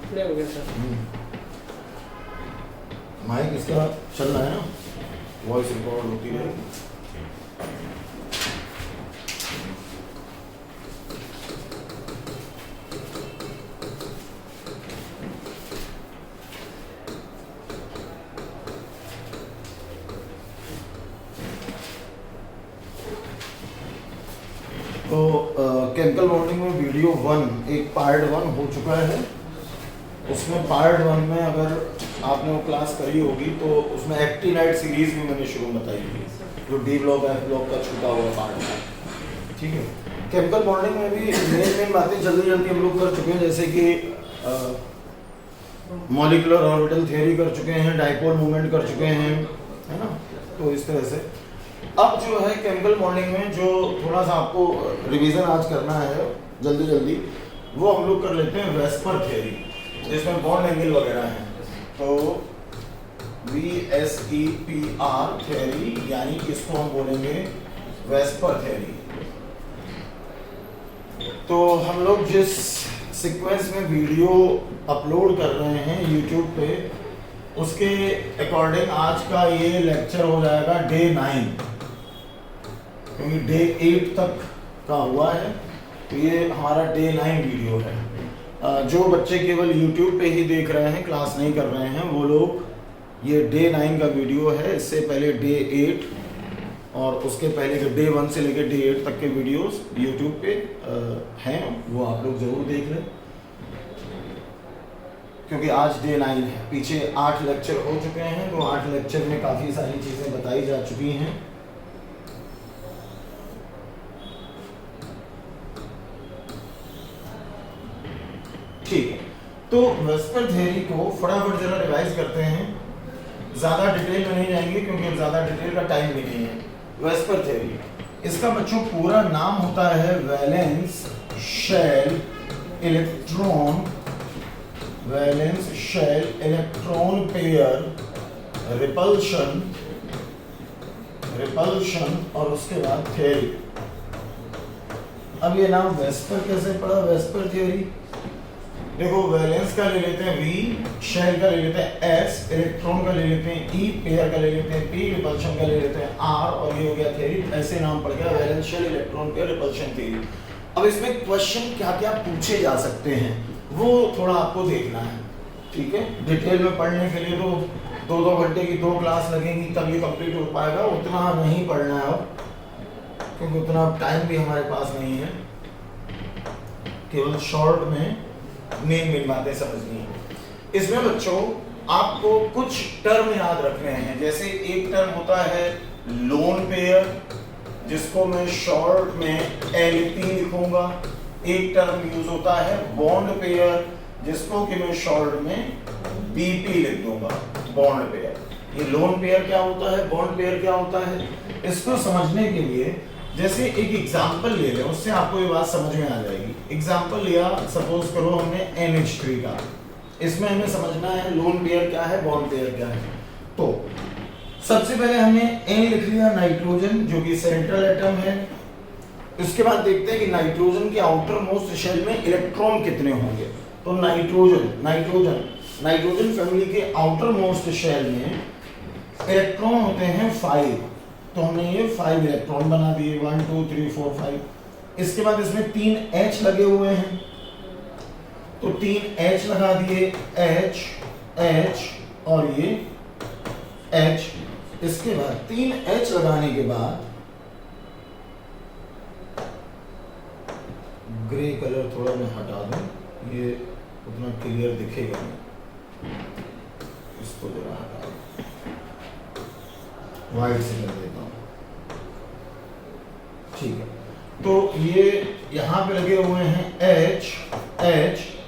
Play हो गया sir. Mic इसका चल रहा है ना, वॉइस रिकॉर्ड होती रहेगी। तो केमिकल बॉन्डिंग में वीडियो 1 एक पार्ट 1 हो चुका है। उसमें पार्ट 1 में अगर आपने वो क्लास करी होगी तो उसमें एक्टिनाइट सीरीज भी मैंने शुरू में बताई थी, जो डी ब्लॉक एफ ब्लॉक का छुटा हुआ पार्ट है। ठीक है, केमिकल बॉन्डिंग में भी मेन बातें जल्दी जल्दी हम लोग कर चुके हैं, जैसे कि मॉलिक्यूलर ऑर्बिटल थ्योरी कर चुके हैं, डाइपोल मूवमेंट कर चुके हैं, है ना। तो इस तरह से अब जो है केमिकल बॉन्डिंग में जो थोड़ा सा आपको रिवीजन आज करना है जल्दी जल्दी, वो हम लोग कर लेते हैं वेस्पर थ्योरी, जिसमें बॉन्ड एंगल वगैरह है। तो VSEPR थ्योरी, यानी इसको हम बोलेंगे वेस्पर थ्योरी। तो हम लोग जिस सीक्वेंस में वीडियो अपलोड कर रहे हैं YouTube पे, उसके अकॉर्डिंग आज का ये लेक्चर हो जाएगा डे 9, क्योंकि डे 8 तक का हुआ है, तो ये हमारा डे 9 वीडियो है। जो बच्चे केवल YouTube पे ही देख रहे हैं, क्लास नहीं कर रहे हैं, वो लोग, ये डे 9 का वीडियो है। इससे पहले डे 8 और उसके पहले के डे 1 से लेकर डे 8 तक के वीडियोस YouTube पे हैं, वो आप लोग जरूर देख लें, क्योंकि आज डे 9 है। पीछे 8 लेक्चर हो चुके हैं, तो 8 लेक्चर में काफ़ी सारी चीज़ें बताई जा चुकी हैं। ठीक है, तो वेस्पर थ्योरी को फटाफट जरा रिवाइज करते हैं, ज़्यादा डिटेल में नहीं जाएंगे क्योंकि ज़्यादा डिटेल का टाइम भी नहीं है। वेस्पर थ्योरी, इसका बच्चों पूरा नाम होता है valence shell electron pair repulsion और उसके बाद थ्योरी। अब ये नाम वेस्पर कैसे पड़ा, वेस्पर थ्योरी? देखो, वैलेंस का ले लेते हैं V, शेल का ले लेते हैं S, इलेक्ट्रॉन का ले लेते हैं E, पेयर का ले लेते हैं P, रिपल्शन का ले लेते हैं R, और ये हो गया थ्योरी। ऐसे नाम पड़ गया valence shell electron pair repulsion theory. अब इसमें क्वेश्चन क्या क्या पूछे जा सकते हैं, वो थोड़ा आपको देखना है। ठीक है, डिटेल में पढ़ने के लिए तो 2-2 घंटे की 2 क्लास लगेंगी, तब ये कंप्लीट हो पाएगा। उतना नहीं पढ़ना है अब, क्योंकि उतना टाइम भी हमारे पास नहीं है, केवल शॉर्ट में मेन बातें समझनी है। इसमें बच्चों आपको कुछ टर्म याद रखने हैं, जैसे एक टर्म होता है लोन पेयर, जिसको मैं शॉर्ट में LP लिखूंगा। एक टर्म यूज होता है बॉन्ड पेयर, जिसको कि मैं शॉर्ट में BP लिख दूंगा, बॉन्ड पेयर। ये लोन पेयर क्या होता है, बॉन्ड पेयर क्या होता है, इसको समझने के लिए जैसे एक एग्जांपल ले लें, उससे आपको ये बात समझ में आ जाएगी। एग्जांपल लिया, सपोज करो हमने NH3 का, इसमें हमें समझना है लोन पेयर क्या है, बॉन्ड पेयर क्या है। तो सबसे पहले हमने N लिख लिया, नाइट्रोजन, जो कि सेंट्रल एटम है। उसके बाद देखते हैं कि नाइट्रोजन के आउटर मोस्ट शेल में इलेक्ट्रॉन कितने होंगे। तो नाइट्रोजन फैमिली के आउटर मोस्ट शेल में इलेक्ट्रॉन होते हैं 5, तो हमने ये 5 इलेक्ट्रॉन बना दिए, 1 2 3 4 5। इसके बाद इसमें 3 H लगे हुए हैं, तो 3 H लगा दिए, H और ये H। इसके बाद 3 H लगाने के बाद ग्रे कलर थोड़ा मैं हटा दूं, ये उतना क्लियर दिखेगा नहीं, इसको जरा हटा दूं, व्हाइट से कर देता हूं। ठीक है, तो ये यहाँ पे लगे हुए हैं H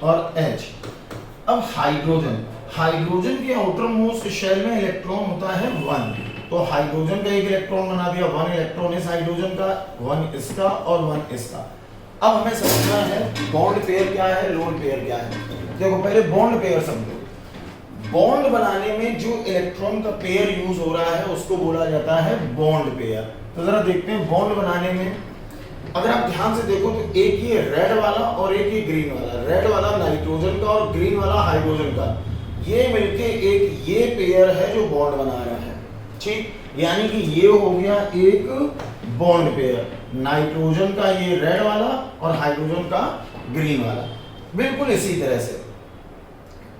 और H। अब हाइड्रोजन के आउटर मोस्ट शेल में इलेक्ट्रॉन होता है 1, तो हाइड्रोजन का एक इलेक्ट्रॉन बना दिया, 1 इलेक्ट्रॉन इस हाइड्रोजन का, 1 इसका और 1 इसका। अब हमें समझना है बॉन्ड पेयर क्या है, लोन पेयर क्या है। देखो, पहले बॉन्ड पेयर समझो। बॉन्ड बनाने में जो इलेक्ट्रॉन का पेयर यूज हो रहा है, उसको बोला जाता है बॉन्ड पेयर। तो जरा देखते हैं बॉन्ड बनाने में अगर आप ध्यान से देखो तो एक ये रेड वाला और एक ये ग्रीन वाला, रेड वाला नाइट्रोजन का और ग्रीन वाला हाइड्रोजन का, ये मिलके एक ये पेयर है जो बॉन्ड बना रहा है। ठीक, यानी कि ये हो गया एक बॉन्ड पेयर, नाइट्रोजन का ये रेड वाला और हाइड्रोजन का ग्रीन वाला, बिल्कुल इसी तरह से।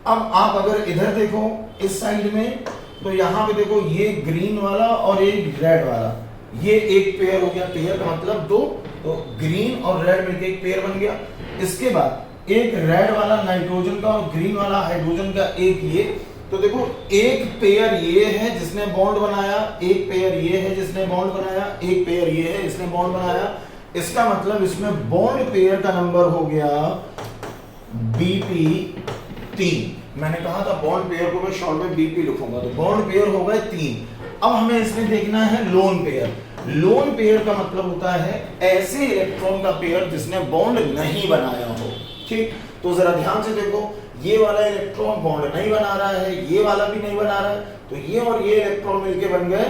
अब आप अगर इधर देखो इस साइड में, तो यहाँ पे देखो ये ग्रीन वाला और एक रेड वाला, ये एक पेयर हो गया, पेयर का मतलब दो, तो ग्रीन और रेड मिलके एक पेयर बन गया। इसके बाद एक रेड वाला नाइट्रोजन का और ग्रीन वाला हाइड्रोजन का एक ये, तो देखो एक पेयर ये है जिसने बॉन्ड बनाया, एक पेयर ये है जिसने बॉन्ड बनाया, एक पेयर ये है जिसने बॉन्ड बनाया। इसका मतलब इसमें बॉन्ड पेयर का नंबर हो गया BP3। मैंने कहा था बॉन्ड पेयर को मैं शॉर्ट में BP लिखूंगा, तो बॉन्ड पेयर हो गए 3। अब हमें इसमें देखना है लोन पेयर। लोन पेयर का मतलब होता है ऐसे इलेक्ट्रॉन का पेयर जिसने बॉन्ड नहीं बनाया हो। ठीक, तो जरा ध्यान से देखो, ये वाला इलेक्ट्रॉन बॉन्ड नहीं बना रहा है, ये वाला भी नहीं बना रहा है, तो ये और ये इलेक्ट्रॉन मिलके बन गए।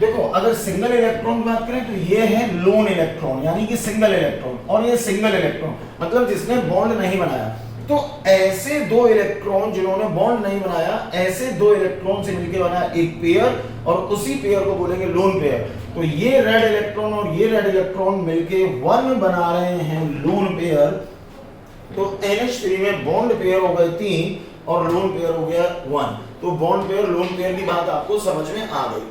देखो अगर सिंगल इलेक्ट्रॉन की बात करें तो ये है लोन इलेक्ट्रॉन, यानी कि सिंगल इलेक्ट्रॉन, और ये सिंगल इलेक्ट्रॉन मतलब जिसने बॉन्ड नहीं बनाया। तो ऐसे दो इलेक्ट्रॉन जिन्होंने बॉन्ड नहीं बनाया, ऐसे दो इलेक्ट्रॉन से मिलकर बना एक पेयर, और उसी पेयर को बोलेंगे लोन पेयर। तो ये रेड इलेक्ट्रॉन और ये रेड इलेक्ट्रॉन मिलके 1 बना रहे हैं लोन पेयर। तो NH3 में बॉन्ड पेयर हो गए 3 और लोन पेयर हो गया 1। तो बॉन्ड पेयर लोन पेयर की बात आपको समझ में आ गई।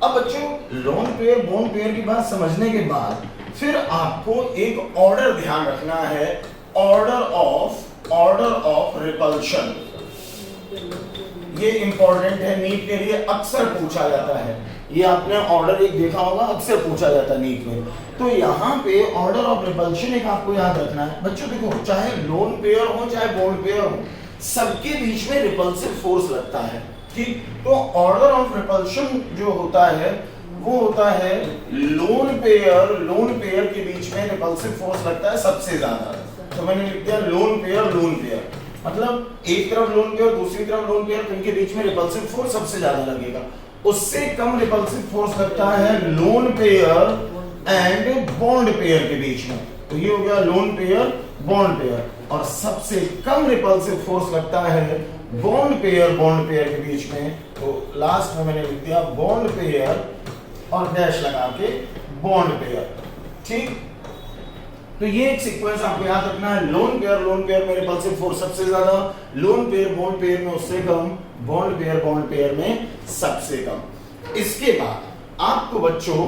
अब बच्चों लोन पेयर बॉन्ड पेयर की बात समझने के बाद फिर आपको एक ऑर्डर ध्यान रखना है, ऑर्डर ऑफ रिपल्शन। ये इंपॉर्टेंट है, नीट के लिए अक्सर पूछा जाता है। ये आपने ऑर्डर एक देखा होगा, अक्सर पूछा जाता है नीट में। तो यहाँ पे ऑर्डर ऑफ रिपल्शन एक आपको याद रखना है। बच्चों देखो, चाहे लोन पेयर हो चाहे बॉन्ड पेयर हो, सबके बीच में रिपल्सिव फोर्स लगता है। ठीक, तो ऑर्डर ऑफ रिपल्शन जो होता है वो होता है लोन पेयर के बीच में रिपल्सिव फोर्स लगता है सबसे ज्यादा। तो मैंने लिख दिया लोन पेयर, मतलब एक तरफ लोन पेयर दूसरी तरफ लोन पेयर, तो इनके बीच में रिपल्सिव फोर्स सबसे ज्यादा लगेगा। उससे कम रिपल्सिव फोर्स लगता है lone pair and bond pair के बीच में। तो ये हो गया लोन पेयर बॉन्ड पेयर, और सबसे कम रिपल्सिव फोर्स लगता है बॉन्ड पेयर के बीच में। तो लास्ट में मैंने लिख दिया बॉन्ड पेयर और डैश लगा के बॉन्ड पेयर। ठीक, तो ये एक सीक्वेंस आपको याद रखना है। लोन पेयर में रिपल्सिव फोर्स सबसे ज्यादा, लोन पेयर बॉन्ड पेयर में उससे कम, बॉन्ड पेयर में सबसे कम। इसके बाद आपको बच्चों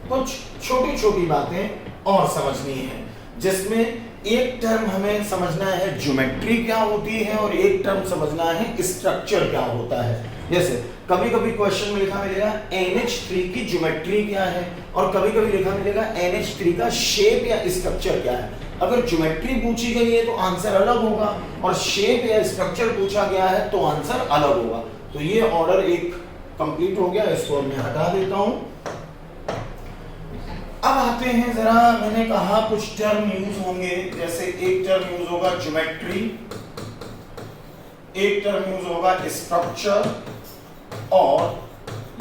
कुछ छोटी छोटी बातें और समझनी है, जिसमें एक टर्म हमें समझना है ज्योमेट्री क्या होती है और एक टर्म समझना है स्ट्रक्चर क्या होता है। जैसे कभी कभी क्वेश्चन में लिखा मिलेगा NH3 की ज्योमेट्री क्या है, और कभी कभी लिखा मिलेगा NH3 का शेप या स्ट्रक्चर क्या है। अगर ज्योमेट्री पूछी गई है तो आंसर अलग होगा, और शेप या स्ट्रक्चर पूछा गया है तो आंसर अलग होगा। तो ये ऑर्डर एक कंप्लीट हो गया, इसको मैं हटा देता हूं। अब आते हैं जरा, मैंने कहा कुछ टर्म यूज होंगे, जैसे एक टर्म यूज होगा ज्योमेट्री, एक टर्म यूज होगा स्ट्रक्चर, और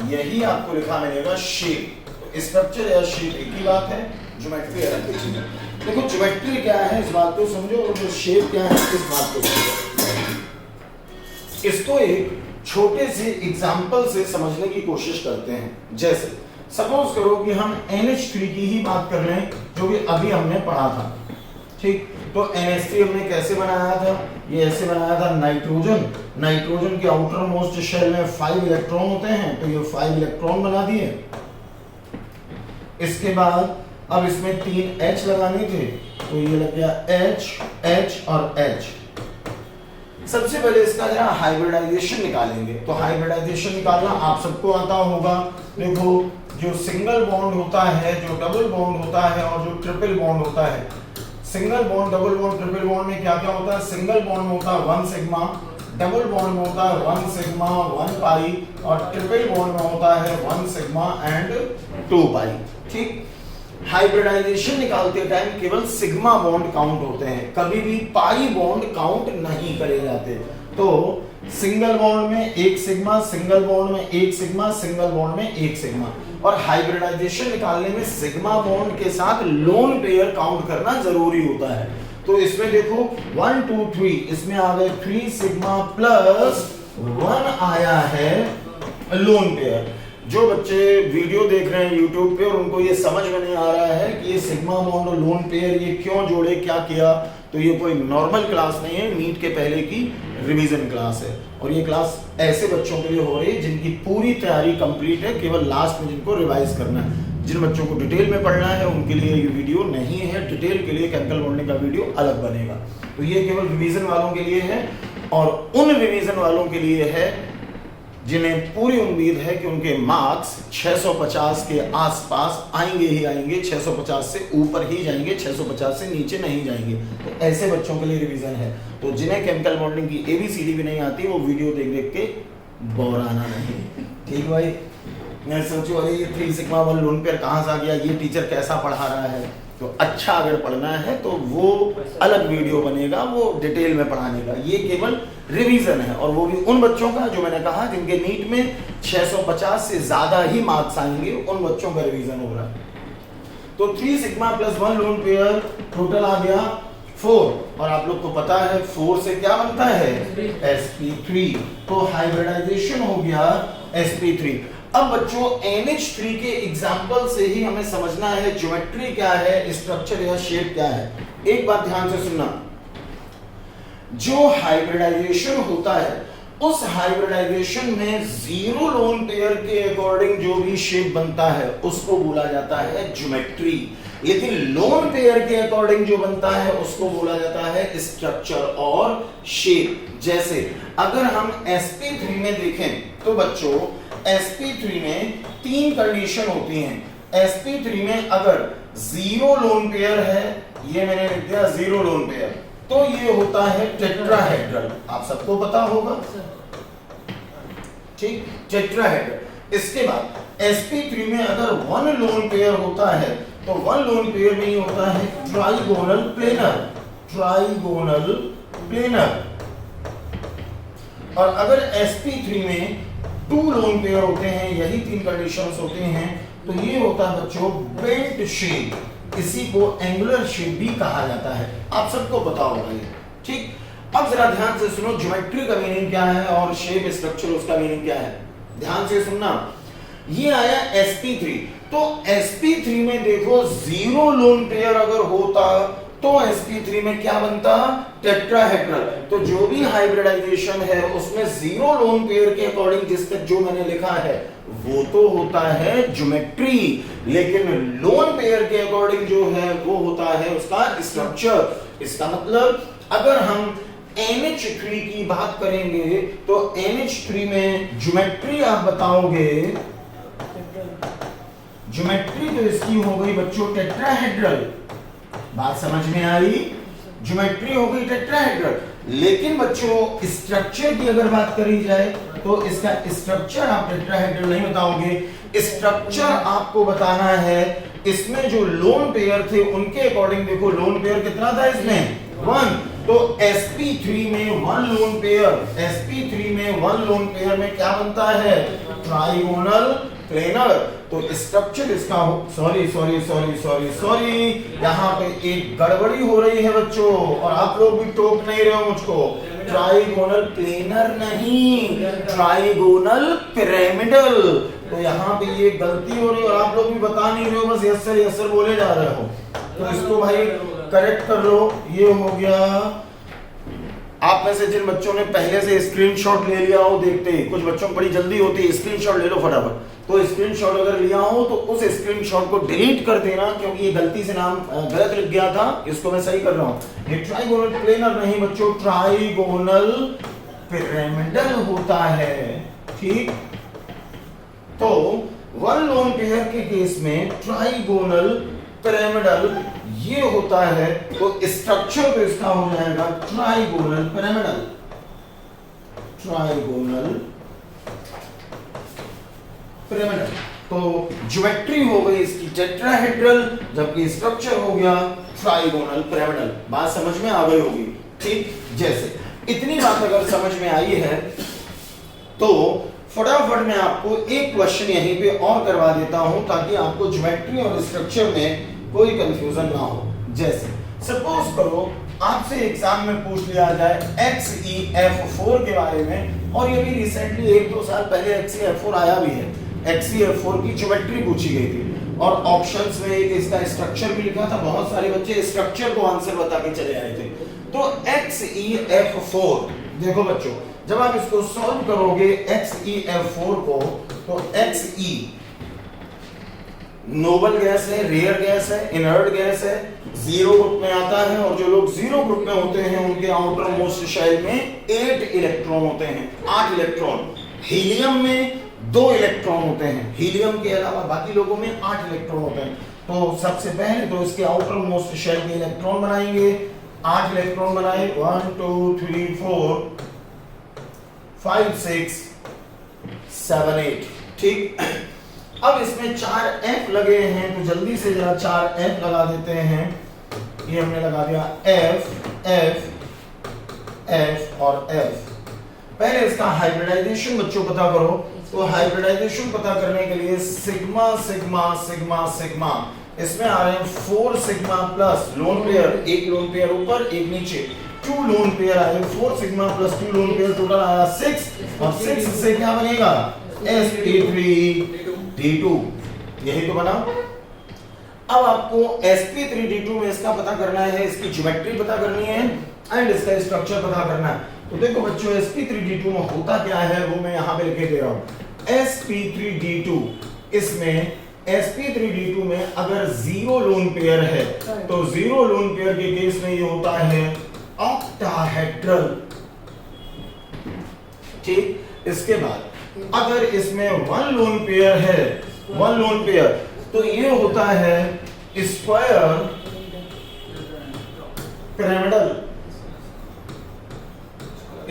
यही आपको लिखा मिलेगा शेप। तो स्ट्रक्चर या शेप एक ही बात है, ज्योमेट्री अलग चीज है। देखो ज्योमेट्री क्या है इस बात को समझो, और जो शेप क्या है इस बात को समझो। इसको एक छोटे से एग्जांपल से समझने की कोशिश करते हैं। जैसे सपोज करो कि हम NH3 की ही बात कर रहे हैं, जो कि अभी हमने पढ़ा था। ठीक, तो NH3 हमने कैसे बनाया था, ये ऐसे बनाया था। नाइट्रोजन के आउटर मोस्ट शेल में 5 इलेक्ट्रॉन होते हैं, तो ये 5 इलेक्ट्रॉन बना दिए। इसके बाद अब इसमें 3 H लगाने थे, तो ये लग गया H और H। सबसे पहले इसका जरा हाइब्रिडाइजेशन निकालेंगे। तो हाइब्रिडाइजेशन निकालना आप सबको आता होगा। देखो जो सिंगल बॉन्ड होता है, जो डबल बॉन्ड होता है और जो ट्रिपल बॉन्ड होता है, single bond double bond triple bond में क्या क्या होता है। सिंगल बॉन्ड में होता है 1 सिग्मा, डबल बॉन्ड में होता है 1 सिग्मा 1 पाई, और ट्रिपल बॉन्ड में होता है 1 सिग्मा एंड 2 पाई। ठीक, हाइब्रिडाइजेशन निकालते टाइम केवल सिग्मा बॉन्ड काउंट होते हैं, कभी भी पाई बॉन्ड काउंट नहीं करे जाते। तो सिंगल बॉन्ड में एक सिग्मा, सिंगल बॉन्ड में एक सिग्मा, सिंगल बॉन्ड में एक सिग्मा। और हाइब्रिडाइजेशन निकालने में सिग्मा बॉन्ड के साथ लोन पेयर काउंट करना जरूरी होता है। तो इसमें देखो 1 2 3, इसमें आ गए 3 सिग्मा प्लस 1 आया है लोन पेयर। जो बच्चे वीडियो देख रहे हैं YouTube पे और उनको ये समझ में नहीं आ रहा है कि ये सिग्मा बॉन्ड और लोन पेयर ये क्यों जोड़े, क्या किया, तो ये कोई नॉर्मल क्लास नहीं है, नीट के पहले की रिवीजन क्लास है। और ये क्लास ऐसे बच्चों के लिए हो रही है जिनकी पूरी तैयारी कंप्लीट है, केवल लास्ट में जिनको रिवाइज करना है। जिन बच्चों को डिटेल में पढ़ना है उनके लिए ये वीडियो नहीं है, डिटेल के लिए केमिकल बॉन्डिंग का वीडियो अलग बनेगा। तो ये केवल रिवीजन वालों के लिए है और उन रिवीजन वालों के लिए है जिन्हें पूरी उम्मीद है कि उनके मार्क्स 650 के आसपास आएंगे ही आएंगे, 650 से ऊपर ही जाएंगे, 650 से नीचे नहीं जाएंगे। तो ऐसे बच्चों के लिए रिवीजन है। तो जिन्हें केमिकल बॉन्डिंग की ABCD भी नहीं आती वो वीडियो देख देख के बोर आना नहीं। ठीक भाई, मैं सोचूं अरे ये 3 सिग्मा 1 लोन पेयर कहाँ से आ गया, ये टीचर कैसा पढ़ा रहा है। तो अच्छा अगर पढ़ना है तो वो अलग वीडियो बनेगा, वो डिटेल में पढ़ाने का। ये केवल रिवीजन है और वो भी उन बच्चों का जो मैंने कहा जिनके नीट में 650 से ज्यादा ही मार्क्स आएंगे, उन बच्चों का रिवीजन हो रहा है। तो 3 sigma plus 1 lone pair total आ गया 4। और आप लोग को पता है 4 से क्या बनता है, sp3। तो हाइब्रिडाइजेशन हो गया sp3। अब बच्चों NH3 के एग्जाम्पल से ही हमें समझना है ज्योमेट्री क्या है, स्ट्रक्चर या शेप क्या है। एक बात ध्यान से सुनना, जो हाइब्रिडाइजेशन होता है उस हाइब्रिडाइजेशन में 0 लोन पेयर के अकॉर्डिंग जो भी शेप बनता है उसको बोला जाता है ज्योमेट्री, लेकिन लोन पेयर के अकॉर्डिंग जो बनता है उसको बोला जाता है स्ट्रक्चर और शेप। जैसे अगर हम sp3 में देखें तो बच्चों sp3 में 3 कंडीशन होती हैं। sp3 में अगर 0 लोन पेयर है, ये मैंने लिख दिया 0 लोन पेयर, तो ये होता है टेट्राहेड्रल। आप सबको पता होगा, ठीक, टेट्राहेड्रल। इसके बाद sp3 में अगर 1 लोन पेयर होता है तो 1 लोन पेयर में ही होता है ट्राइगोनल प्लेनर, ट्राइगोनल प्लेनर। और अगर sp3 में 2 लोन पेयर होते हैं, यही 3 कंडीशंस होते हैं, तो ये होता है बच्चों बेल्ट शेप, इसी को एंगुलर शेप भी कहा जाता है। आप सबको पता होगा ये, ठीक। अब जरा ध्यान से सुनो ज्योमेट्री का मीनिंग क्या है और शेप स्ट्रक्चर उसका मीनिंग क्या है। ध्यान से सुनना, ये आया sp3। तो sp3 में देखो 0 लोन पेयर अगर होता तो sp3 में क्या बनता, टेट्राहेड्रल। तो जो भी हाइब्रिडाइजेशन है उसमें 0 लोन पेयर के अकॉर्डिंग जिस तक जो मैंने लिखा है वो तो होता है ज्योमेट्री, लेकिन लोन पेयर के अकॉर्डिंग जो है वो होता है उसका स्ट्रक्चर। इसका मतलब अगर हम NH3 की बात करेंगे तो NH3 में ज्योमेट्री आप बताओगे, ज्योमेट्री तो इसकी हो गई बच्चों टेट्राहेड्रल। बात समझ में आई, ज्योमेट्री हो गई टेट्राहेड्रल। लेकिन बच्चों स्ट्रक्चर की अगर बात करी जाए तो इसका स्ट्रक्चर आप टेट्राहेड्रल नहीं बताओगे, स्ट्रक्चर आपको बताना है इसमें जो लोन पेयर थे उनके अकॉर्डिंग। देखो लोन पेयर कितना था इसमें, 1। तो sp3 में 1 लोन पेयर, sp3 में 1 लोन पेयर में क्या बनता है, ट्राइगोनल प्लेनर। तो स्ट्रक्चर इसका सॉरी यहाँ पे एक गड़बड़ी हो रही है बच्चों और आप लोग भी टोक नहीं रहे हो मुझको। ट्राइगोनल प्लेनर नहीं, ट्राइगोनल पिरामिडल। तो यहाँ पे ये गलती हो रही है और आप लोग भी बता नहीं रहे हो, बस यस सर बोले जा रहे हो। तो इसको भाई करेक्ट कर लो। ये हो गया। आप में से जिन बच्चों ने पहले से स्क्रीनशॉट ले लिया हो, देखते ही कुछ बच्चों को बड़ी जल्दी होती है, स्क्रीनशॉट ले लो फटाफट। तो स्क्रीनशॉट अगर लिया हो तो उस स्क्रीनशॉट को डिलीट कर देना, क्योंकि ये गलती से नाम गलत लिख गया था, इसको मैं सही कर रहा हूं। ये ट्राइगोनल प्लेनर नहीं बच्चों, ट्राइगोनल पिरामिडल होता है, ठीक। तो 1 लोन पेयर के केस में ट्राइगोनल पिरामिडल ये होता है, तो स्ट्रक्चर तो इसका हो जाएगा ट्राइगोनल पिरामिडल, ट्राइगोनल पिरामिडल। तो ज्योमेट्री हो गई इसकी टेट्राहेड्रल, जबकि स्ट्रक्चर हो गया ट्राइगोनल पिरामिडल। बात समझ में आ गई होगी, ठीक। जैसे इतनी बात अगर समझ में आई है तो फटाफट मैं आपको एक क्वेश्चन यहीं पे और करवा देता हूं ताकि आपको ज्योमेट्री और स्ट्रक्चर में कोई कंफ्यूजन ना हो। जैसे सपोज करो आपसे एग्जाम में पूछ लिया जाए XEF4 के बारे में, और ये भी रिसेंटली 1-2 साल पहले XEF4 आया भी है। XEF4 की ज्योमेट्री पूछी गई थी और ऑप्शंस में एक इसका स्ट्रक्चर भी लिखा था। बहुत सारे बच्चे स्ट्रक्चर को आंसर बता के चले आए थे। तो XEF4 देखो बच्चों, जब आप इसको सॉल्व करोगे XEF4 को, तो XE नोबल गैस है, रेयर गैस है, इनर्ट गैस है, जीरो ग्रुप में आता है, और जो लोग जीरो ग्रुप में होते हैं उनके आउटर मोस्ट शेल में 8 इलेक्ट्रॉन होते हैं, 8 इलेक्ट्रॉन। हीलियम में 2 इलेक्ट्रॉन होते हैं, हीलियम के अलावा बाकी लोगों में 8 इलेक्ट्रॉन होते हैं। तो सबसे पहले तो इसके आउटर मोस्ट शेल के इलेक्ट्रॉन बनाएंगे, 8 इलेक्ट्रॉन बनाए, 1 2 3 4 5 6 7 8। ठीक, अब इसमें 4 F लगे हैं, तो जल्दी से जरा 4 F लगा देते हैं। ये हमने लगा दिया F F F और F। पहले इसका हाइब्रिडाइजेशन बच्चों पता करो। तो हाइब्रिडाइजेशन पता करने के लिए सिग्मा सिग्मा सिग्मा सिग्मा, इसमें आ रहे हैं 4 सिग्मा प्लस लोन पेयर, एक लोन पेयर ऊपर एक नीचे, 2 लोन पेयर आए, 4 sigma plus 2 loan pair, total आया 6, और 6 से क्या बनेगा sp3d2, यही तो बना। अब आपको sp3d2 में इसका पता करना है, इसकी ज्योमेट्री पता करनी है एंड इसका स्ट्रक्चर पता करना है। तो देखो बच्चों sp3d2 में होता क्या है वो मैं यहां पे लिखे दे रहा हूं। sp3d2, इसमें sp3d2 में अगर 0 लोन पेयर है तो 0 लोन पेयर के केस में ये होता है ऑक्टाहेड्रल। ठीक, इसके बाद अगर इसमें 1 लोन पेयर है, 1 लोन पेयर, तो ये होता है स्क्वायर पिरामिडल,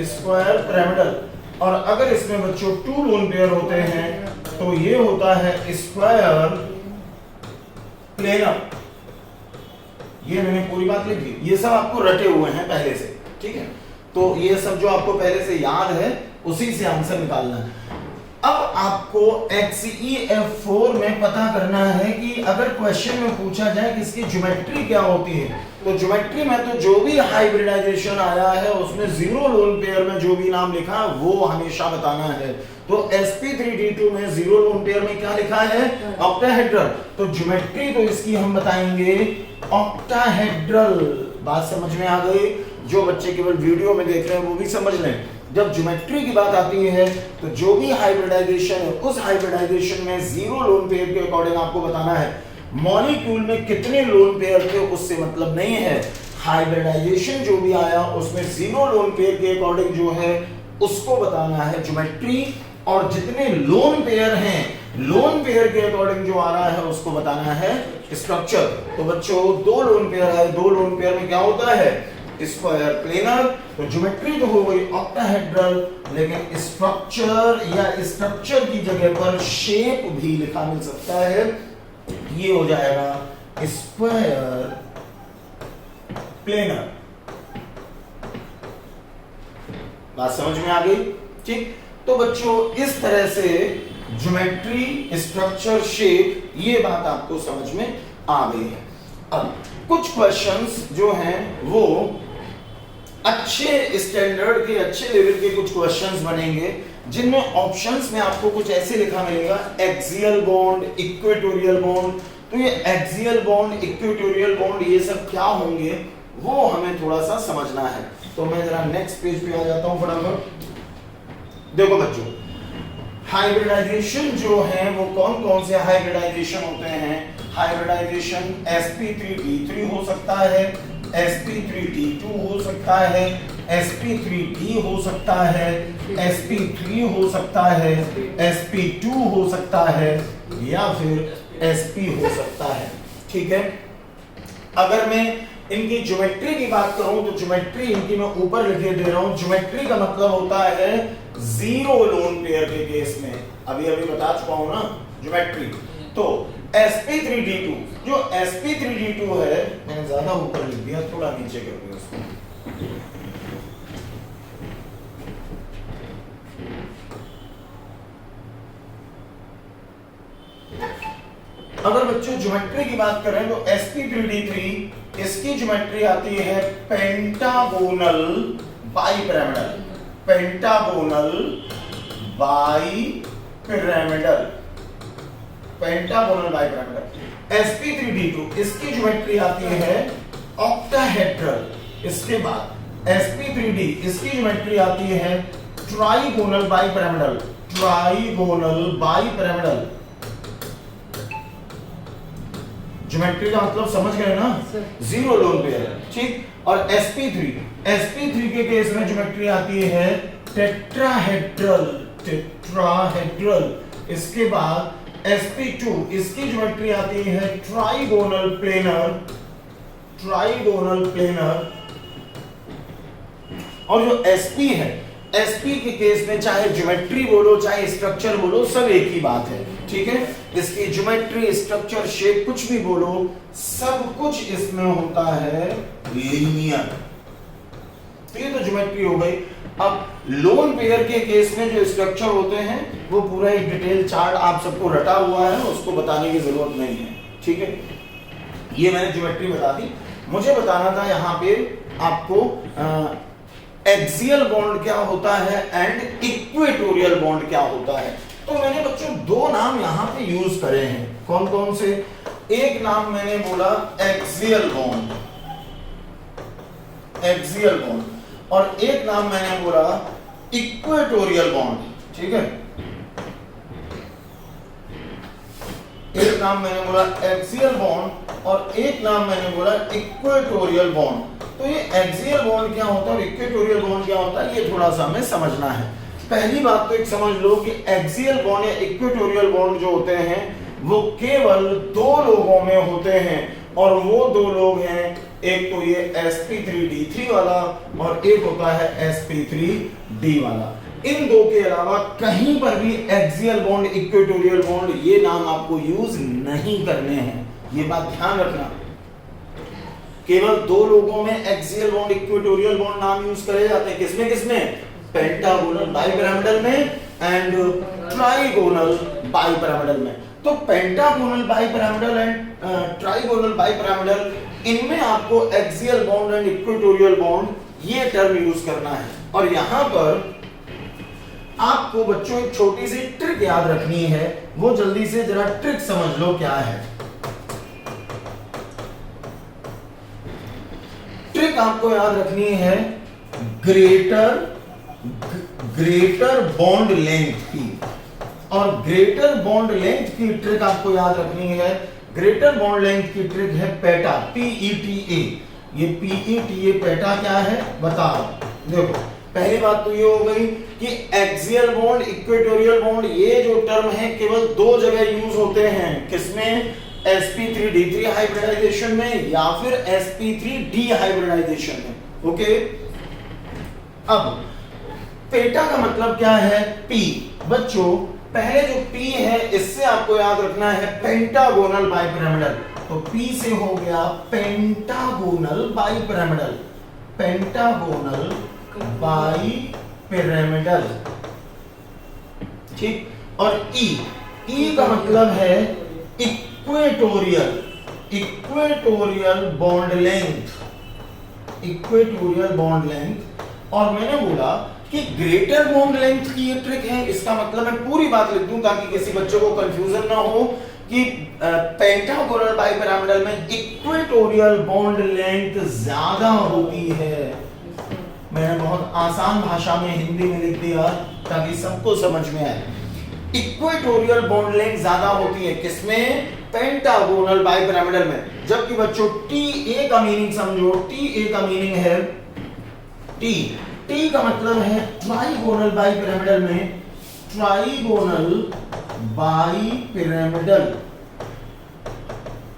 स्क्वायर पिरामिडल। और अगर इसमें बच्चों 2 लोन पेयर होते हैं तो ये होता है स्क्वायर प्लेनर। ये मैंने पूरी बात लिखी, ये सब आपको रटे हुए हैं पहले से, ठीक है। तो ये सब जो आपको पहले से याद है उसी से आंसर निकालना है। अब आपको XEF4 में पता करना है कि अगर क्वेश्चन में पूछा जाए कि इसकी ज्योमेट्री क्या होती है, तो ज्योमेट्री में तो जो भी हाइब्रिडाइजेशन आया है उसमें 0 लोन पेयर में जो भी नाम लिखा है वो हमेशा बताना है। तो sp3d2 में 0 लोन पेयर में क्या लिखा है, ऑक्टाहेड्रल। तो ज्योमेट्री तो इसकी हम बताएंगे ऑक्टाहेड्रल। बात समझ में आ गई? जो बच्चे केवल वीडियो में देख रहे हैं वो भी समझ लें। जब ज्योमेट्री की बात आती है तो जो भी हाइब्रिडाइजेशन है उस हाइब्रिडाइजेशन में 0 लोन पेयर के अकॉर्डिंग आपको बताना है। मॉलिक्यूल में कितने लोन पेयर थे उससे मतलब नहीं है, हाइब्रिडाइजेशन जो भी आया उसमें 0 लोन पेयर के अकॉर्डिंग जो है उसको बताना है ज्योमेट्री, और जितने लोन पेयर हैं लोन पेयर के अकॉर्डिंग जो आ रहा है उसको बताना है स्ट्रक्चर। तो बच्चों 2 लोन पेयर आए, 2 लोन पेयर में क्या होता है, स्क्वायर प्लेनर। तो ज्योमेट्री तो हो गई ऑक्टाहेड्रल, लेकिन स्ट्रक्चर या स्ट्रक्चर की जगह पर शेप भी लिखा मिल सकता है, ये हो जाएगा स्क्वायर प्लेनर। बात समझ में आ गई? ठीक, तो बच्चों इस तरह से ज्योमेट्री, स्ट्रक्चर, शेप, ये बात आपको समझ में आ गई है। अब कुछ क्वेश्चंस जो हैं वो अच्छे स्टैंडर्ड के, अच्छे लेवल के कुछ क्वेश्चंस बनेंगे जिनमें ऑप्शंस में आपको कुछ ऐसे लिखा मिलेगा, एक्सियल बॉन्ड, इक्वेटोरियल बॉन्ड। तो ये एक्सियल बॉन्ड, इक्वेटोरियल बॉन्ड, ये सब क्या होंगे वो हमें थोड़ा सा समझना है। तो मैं जरा नेक्स्ट पेज पे आ जाता हूं फटाफट। देखो बच्चों, हाइब्रिडाइजेशन जो है वो कौन कौन से हाइब्रिडाइजेशन होते हैं। हाइब्रिडाइजेशन sp3d3 हो सकता है, sp3d2 हो सकता है, sp3d हो सकता है, sp3 हो सकता है, sp2 हो सकता है, या फिर sp हो सकता है। ठीक है, अगर मैं इनकी ज्योमेट्री की बात करूं तो ज्योमेट्री इनकी मैं ऊपर लिखे दे रहा हूं। ज्योमेट्री का मतलब होता है 0 लोन पेयर के केस में, अभी अभी बता चुका हूं ना ज्योमेट्री। तो sp3d2, जो sp3d2 है, मैंने ज्यादा ऊपर लिख दिया, थोड़ा नीचे कर दिया उसको। अगर बच्चों ज्योमेट्री की बात करें तो sp3d3 इसकी ज्योमेट्री आती है pentagonal bipyramidal, pentagonal bipyramidal, pentagonal bipyramidal. sp3d2 इसकी ज्योमेट्री आती है ऑक्टाहेड्रल। इसके बाद sp3d इसकी ज्योमेट्री आती है trigonal bipyramidal, trigonal bipyramidal. Geometry का मतलब समझ गए ना, जीरो लोन पेयर, ठीक। और sp3 के केस में ज्योमेट्री आती है टेट्राहेड्रल, टेट्राहेड्रल। इसके बाद sp2 इसकी ज्योमेट्री आती है ट्राइगोनल प्लेनर, ट्राइगोनल प्लेनर। और जो sp है, sp के केस में चाहे ज्योमेट्री बोलो चाहे स्ट्रक्चर बोलो सब एक ही बात है, ठीक है। इसकी ज्योमेट्री, स्ट्रक्चर, शेप कुछ भी बोलो, सब कुछ इसमें होता है लीनियर। तो ये तो ज्योमेट्री हो गई। अब लोन पेयर के केस में जो स्ट्रक्चर होते हैं वो पूरा एक डिटेल चार्ट आप सबको रटा हुआ है, उसको बताने की जरूरत नहीं है, ठीक है। ये मैंने ज्योमेट्री बता दी। मुझे बताना था यहाँ पे आपको एक्सियल बॉन्ड क्या होता है एंड इक्वेटोरियल बॉन्ड क्या होता है। तो मैंने बच्चों दो नाम यहाँ पे यूज करे हैं, कौन कौन से। एक नाम मैंने बोला एक्सियल बॉन्ड, एक्सियल बॉन्ड, और एक नाम मैंने बोला इक्वेटोरियल बॉन्ड, ठीक है। एक नाम मैंने बोला एक्सियल बॉन्ड और एक नाम मैंने बोला इक्वेटोरियल बॉन्ड। तो ये एक्सियल बॉन्ड क्या होता है और इक्वेटोरियल बॉन्ड क्या होता है, ये थोड़ा सा हमें समझना है। पहली बात तो एक समझ लो कि एक्सियल बॉन्ड या इक्वेटोरियल बॉन्ड जो होते हैं वो केवल दो लोगों में होते हैं, और वो दो लोग हैं, एक तो ये sp3d3 वाला और एक होता है sp3d वाला। इन दो के अलावा कहीं पर भी एक्सियल बॉन्ड, इक्वेटोरियल बॉन्ड ये नाम आपको यूज नहीं करने हैं, ये बात ध्यान रखना। केवल दो लोगों में एक्सियल बॉन्ड, इक्वेटोरियल बॉन्ड नाम यूज करे जाते हैं। किसमें किसमें? पेंटागोनल बाइपिरामिडल में एंड ट्राइगोनल बाइपिरामिडल में। तो pentagonal bipyramidal and trigonal bipyramidal, इनमें आपको axial bond and equatorial bond ये टर्म यूज करना है। और यहां पर आपको बच्चों एक छोटी सी ट्रिक याद रखनी है, वो जल्दी से जरा ट्रिक समझ लो क्या है। ट्रिक आपको याद रखनी है ग्रेटर बॉन्ड लेंथ की, और ग्रेटर बॉन्ड लेंथ की ट्रिक आपको याद रखनी है। ग्रेटर बॉन्ड लेंथ की ट्रिक है पेटा, PETA। ये PETA पेटा क्या है बताओ। देखो पहली बात तो ये हो गई कि एक्सियल बॉन्ड, इक्वेटोरियल बॉन्ड ये जो टर्म है केवल दो जगह यूज होते हैं। किसमें? sp3d3 हाइब्रिडाइजेशन में या फिर sp3d हाइब्रिडाइजेशन में, ओके। अब पेटा का मतलब क्या है? P। बच्चों पहले जो P है इससे आपको याद रखना है पेंटागोनल बाइपिरामिडल। तो P से हो गया पेंटागोनल बाइपिरामिडल, पेंटागोनल बाइपिरामिडल, ठीक। और E का मतलब है equatorial, equatorial bond length, equatorial bond length. और मैंने बोला कि ग्रेटर बॉन्ड लेंथ की ये ट्रिक है। इसका मतलब मैं पूरी बात लिख दूं ताकि किसी बच्चे को कंफ्यूजन ना हो कि पेंटागोनल बाइपिरामिडल में इक्वेटोरियल बॉन्ड लेंथ ज्यादा होती है। मैंने बहुत आसान भाषा में हिंदी में लिख दिया ताकि सबको समझ में आए। इक्वेटोरियल बॉन्ड लेंथ ज्यादा होती है किसमें? पेंटागोनल बाइपिरामिडल में। जबकि बच्चों TA का मीनिंग समझो, TA का मीनिंग है T का मतलब है ट्राइगोनल बाइपिरामिडल में, ट्राइगोनल बाइपिरामिडल,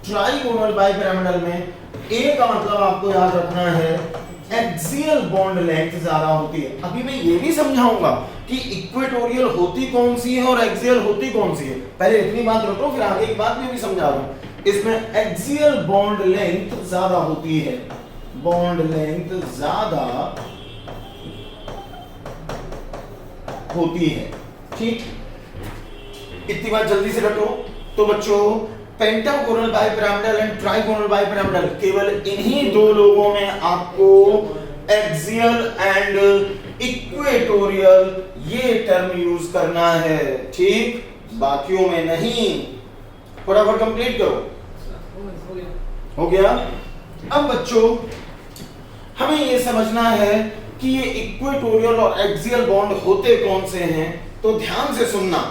ट्राइगोनल बाइपिरामिडल में A का मतलब आपको याद रखना है एक्सियल बॉन्ड लेंथ ज्यादा होती है। अभी मैं ये भी समझाऊंगा कि इक्वेटोरियल होती कौन सी है और एक्सियल होती कौन सी है। पहले इतनी बात रखो फिर आगे की बात में भी समझा रहा हूं। इसमें एक्सियल बॉन्ड लेंथ ज्यादा होती है, बॉन्ड लेंथ ज्यादा होती है, ठीक। इतनी बात जल्दी से रखो। तो बच्चों pentagonal bipyramidal and trigonal bipyramidal, केवल इन्हीं दो लोगों में आपको एक्सियल एंड इक्वेटोरियल ये टर्म यूज करना है, ठीक, बाकियों में नहीं। फटाफट कंप्लीट करो। हो गया। अब बच्चों हमें ये समझना है कि ये इक्वेटोरियल और एक्सियल बॉन्ड होते कौन से हैं, तो ध्यान से सुनना।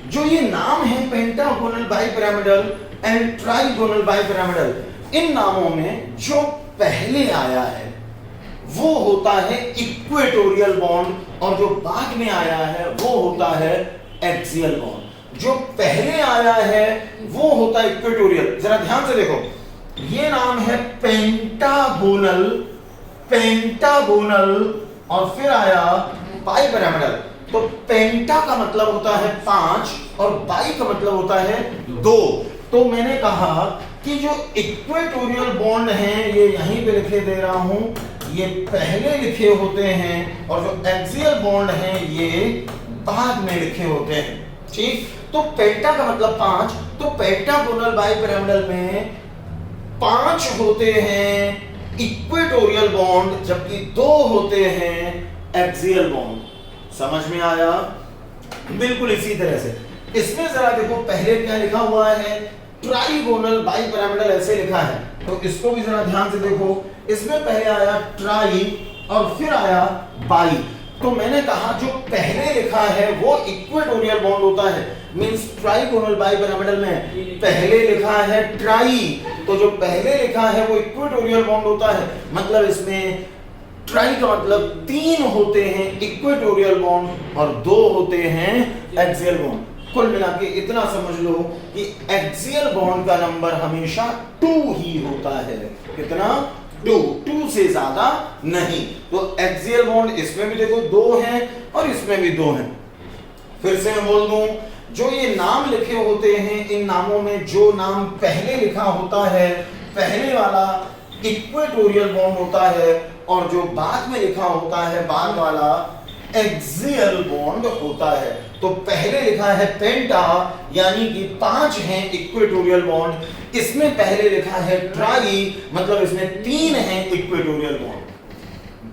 जो ये नाम है pentagonal bipyramidal and trigonal bipyramidal, इन नामों में जो पहले आया है वो होता है इक्वेटोरियल बॉन्ड, और जो बाद में आया है वो होता है एक्सियल बॉन्ड। जो पहले आया है वो होता है इक्वेटोरियल। जरा ध्यान से देखो, ये नाम है पेंटागोनल, पेंटागोनल, और फिर आया बाइपिरामिडल। तो पेंटा का मतलब होता है 5 और बाई का मतलब होता है 2। तो मैंने कहा कि जो इक्वेटोरियल बॉन्ड हैं ये यहीं पे लिखे दे रहा हूं, ये पहले लिखे होते हैं, और जो एक्सियल बॉन्ड हैं ये बाद में लिखे होते हैं, ठीक। तो पेंटा का मतलब 5, तो पेंटागोनल बाइपिरामिडल में 5 होते हैं इक्वेटोरियल बॉन्ड, जबकि 2 होते हैं एक्सियल बॉन्ड। समझ में आया? बिल्कुल इसी तरह से इसमें जरा देखो, पहले क्या लिखा हुआ है, ट्राइगोनल बाइपिरामिडल ऐसे लिखा है, तो इसको भी जरा ध्यान से देखो। इसमें पहले आया ट्राई और फिर आया बाई। तो मैंने कहा जो पहले लिखा है वो इक्वेटोरियल बॉन्ड होता है, मींस ट्राइगोनल बाइपिरामिडल में पहले लिखा है ट्राई, तो जो पहले लिखा है वो इक्वेटोरियल बॉन्ड होता है। मतलब इसमें ट्राई का मतलब 3 होते हैं इक्वेटोरियल बॉन्ड और 2 होते हैं एक्सियल बॉन्ड। कुल मिला के इतना समझ लो कि एक्सियल बॉन्ड का नंबर हमेशा 2 ही होता है। कितना? 2 से ज्यादा नहीं। तो एक्सियल बॉन्ड इसमें भी देखो 2 हैं और इसमें भी 2 हैं। फिर से मैं बोल दूं, जो ये नाम लिखे होते हैं, इन नामों में जो नाम पहले लिखा होता है, पहले वाला इक्वेटोरियल बॉन्ड होता है, और जो बाद में लिखा होता है, बाद वाला एक्सियल बॉन्ड होता है। तो पहले लिखा है पेंटा, यानी कि 5 हैं इक्वेटोरियल बॉन्ड। इसमें पहले लिखा है ट्राई, मतलब इसमें 3 हैं इक्वेटोरियल बॉन्ड।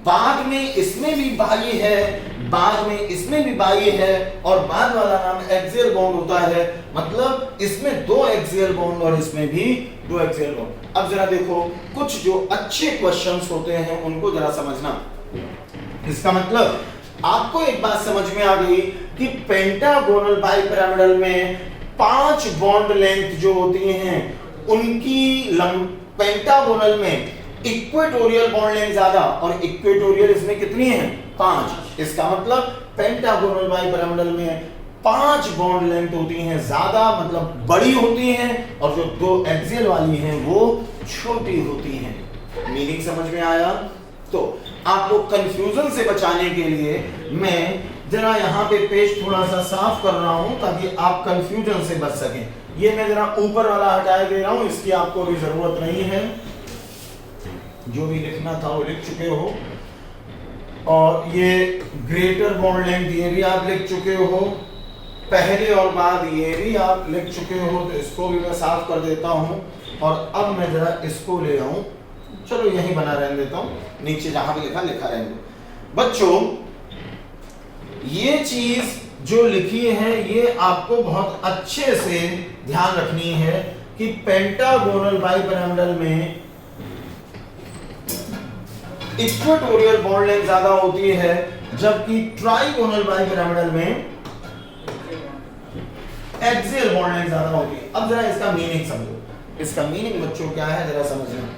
बाद में इसमें भी बाई है, बाद में इसमें भी बाई है, और बाद वाला नाम एक्सियल बॉन्ड होता है, मतलब इसमें 2 एक्सियल बॉन्ड और इसमें भी 2 एक्सियल बॉन्ड। अब जरा देखो, कुछ जो अच्छे क्वेश्चंस होते हैं उनको जरा समझना। इसका मतलब आपको एक बात समझ में आ गई कि पेंटागोनल बाइपिरामिडल में 5 बॉन्ड लेंथ जो होती हैं उनकी पेंटागोनल में इक्वेटोरियल बॉन्ड लेंथ ज्यादा, और इक्वेटोरियल इसमें कितनी है? 5। इसका मतलब पेंटागोनल बाइपिरामिडल में 5 बॉन्ड लेंथ होती हैं ज्यादा, मतलब बड़ी होती हैं, और जो 2 एक्सियल वाली हैं वो छोटी होती हैं। मीनिंग समझ में आया? तो आपको कंफ्यूजन से बचाने के लिए मैं जरा यहाँ पे पेज थोड़ा सा साफ कर रहा हूं ताकि आप कंफ्यूजन से बच सकें। ये मैं जरा ऊपर वाला हटा दे रहा हूं, इसकी आपको भी जरूरत नहीं है। जो भी लिखना था वो लिख चुके हो, और ये ग्रेटर बॉन्ड लेंथ ये भी आप लिख चुके हो, पहले और बाद ये भी आप लिख चुके हो, तो इसको भी मैं साफ कर देता हूं। और अब मैं जरा इसको ले आऊं, चलो यहीं बना रहने देता हूं, नीचे जहां भी लिखा रहने दो। बच्चों ये चीज जो लिखी है ये आपको बहुत अच्छे से ध्यान रखनी है कि पेंटागोनल बाइपिरामिडल में इक्वेटोरियल बॉन्ड लेंथ ज्यादा होती है, जबकि ट्राइगोनल बाइपिरामिडल में एक्सियल बॉन्ड लेंथ ज्यादा होती है। अब जरा इसका मीनिंग समझो। इसका मीनिंग बच्चों क्या है जरा समझना।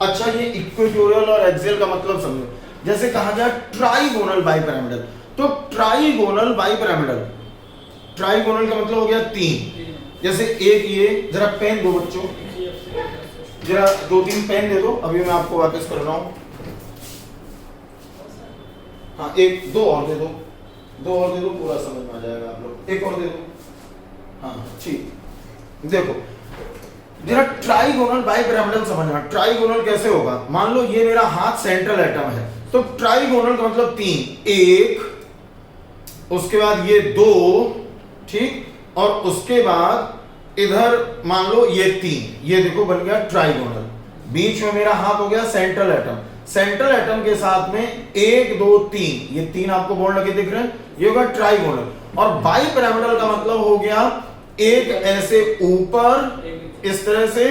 अच्छा, ये इक्वेटोरियल और एक्सियल का मतलब समझो। जैसे कहा जाए ट्राइगोनल बाइपिरामिडल, तो ट्राइगोनल बाइपिरामिडल, ट्राइगोनल का मतलब हो गया 3। जैसे एक ये, जरा पेन दो बच्चों, जरा 2-3 पेन दे दो, अभी मैं आपको वापस कर रहा हूं। हाँ, 1-2 और दे दो, 2 और दे दो, पूरा समझ में आ जाएगा आप लोग। 1 और दे दो। हाँ ठीक, देखो जरा ट्राइगोनल बाइपिरामिडल समझना। ट्राइगोनल कैसे होगा? मान लो ये मेरा हाथ सेंट्रल एटम है, तो ट्राइगोनल का मतलब 3, 1, उसके बाद ये 2, ठीक, और उसके बाद इधर मान लो ये 3, ये देखो बन गया ट्राइगोनल, बीच में मेरा हाथ हो गया सेंट्रल एटम, सेंट्रल एटम के साथ में 1 2 3, ये 3 आपको बॉन्ड लगे दिख रहे हैं, ये होगा ट्राइगोनल। और बाइपिरामिडल का मतलब हो गया एक ऐसे ऊपर इस तरह से,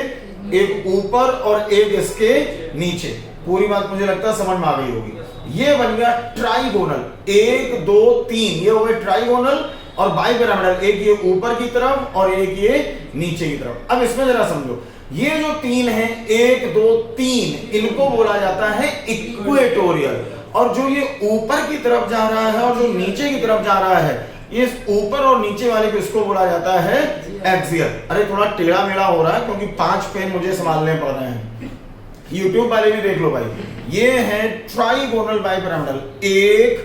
एक ऊपर और एक इसके नीचे। पूरी बात मुझे लगता है समझ में आ गई होगी। ये बन गया ट्राइगोनल, 1 2 3, ये हो गए ट्राइगोनल। और बाइपिरामिडल, एक ये ऊपर की तरफ और एक ये नीचे की तरफ। अब इसमें जरा समझो, ये जो 3 है 1 2 3, इनको बोला जाता है इक्वेटोरियल। और जो ये ऊपर की तरफ जा रहा है और जो नीचे की तरफ जा रहा है, ये ऊपर और नीचे वाले को इसको बोला जाता है एक्सियल। अरे थोड़ा टेढ़ा मेढ़ा हो रहा है क्योंकि 5 पेन मुझे संभालने पड़ रहे हैं। यूट्यूब वाले भी देख लो भाई। ये है ट्राइगोनल बाइपिरामिडल, 1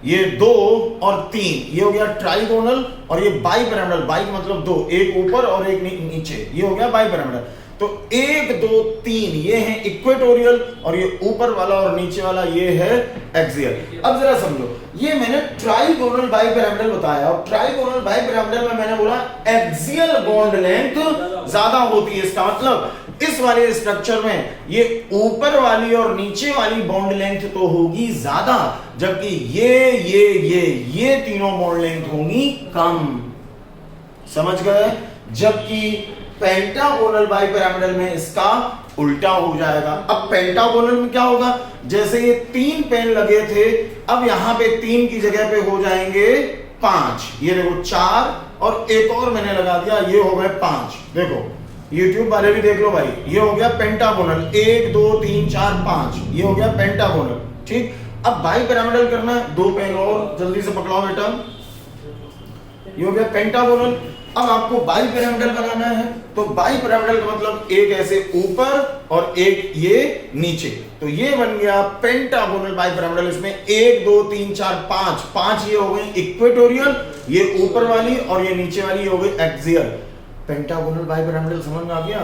ये 2 और 3, ये हो गया ट्राइगोनल। और ये बाइपिरामिडल, बाइ मतलब 2, एक ऊपर और एक नीचे, ये हो गया बाइपिरामिडल। तो 1 2 3 ये है इक्वेटोरियल और ये ऊपर वाला और नीचे वाला ये है एक्सियल। अब जरा समझो, ये मैंने ट्राइगोनल बाइपिरामिडल बताया और ट्राइगोनल बाइपिरामिडल में मैंने बोला एक्सियल बॉन्ड लेंथ ज्यादा होती है। इसका मतलब इस वाले स्ट्रक्चर में ये ऊपर वाली और नीचे वाली बॉन्ड लेंथ तो होगी ज्यादा, जबकि ये तीनों बॉन्ड लेंथ होंगी कम। समझ गए? जबकि पेंटागोनल बाइपिरामिडल में इसका उल्टा हो जाएगा। अब पेंटागोनल में क्या होगा, जैसे ये 3 पेन लगे थे, अब यहां पे 3 की जगह पे हो जाएंगे 5। ये देखो 4 और एक और मैंने लगा दिया, ये हो गए 5। देखो YouTube वाले भी देख लो भाई, ये हो गया पेंटागोनल, 1 2 3 4 5, ये हो गया पेंटागोनल। ठीक, अब बाइपिरामिडल करना है, 2 पेन और जल्दी से पकड़ाओ बेटा, ये हो गया पेंटागोनल। अब आपको बाइपिरामिडल बनाना है, तो बाइपिरामिडल का मतलब एक ऐसे ऊपर और एक ये नीचे, तो ये बन गया पेंटागोनल बाइपिरामिडल। इसमें 1 2 3 4 5 ये हो गई इक्वेटोरियल, ये ऊपर वाली और ये नीचे वाली ये हो गई एक्सियल। पेंटागोनल बाइपिरामिडल समझ में आ गया?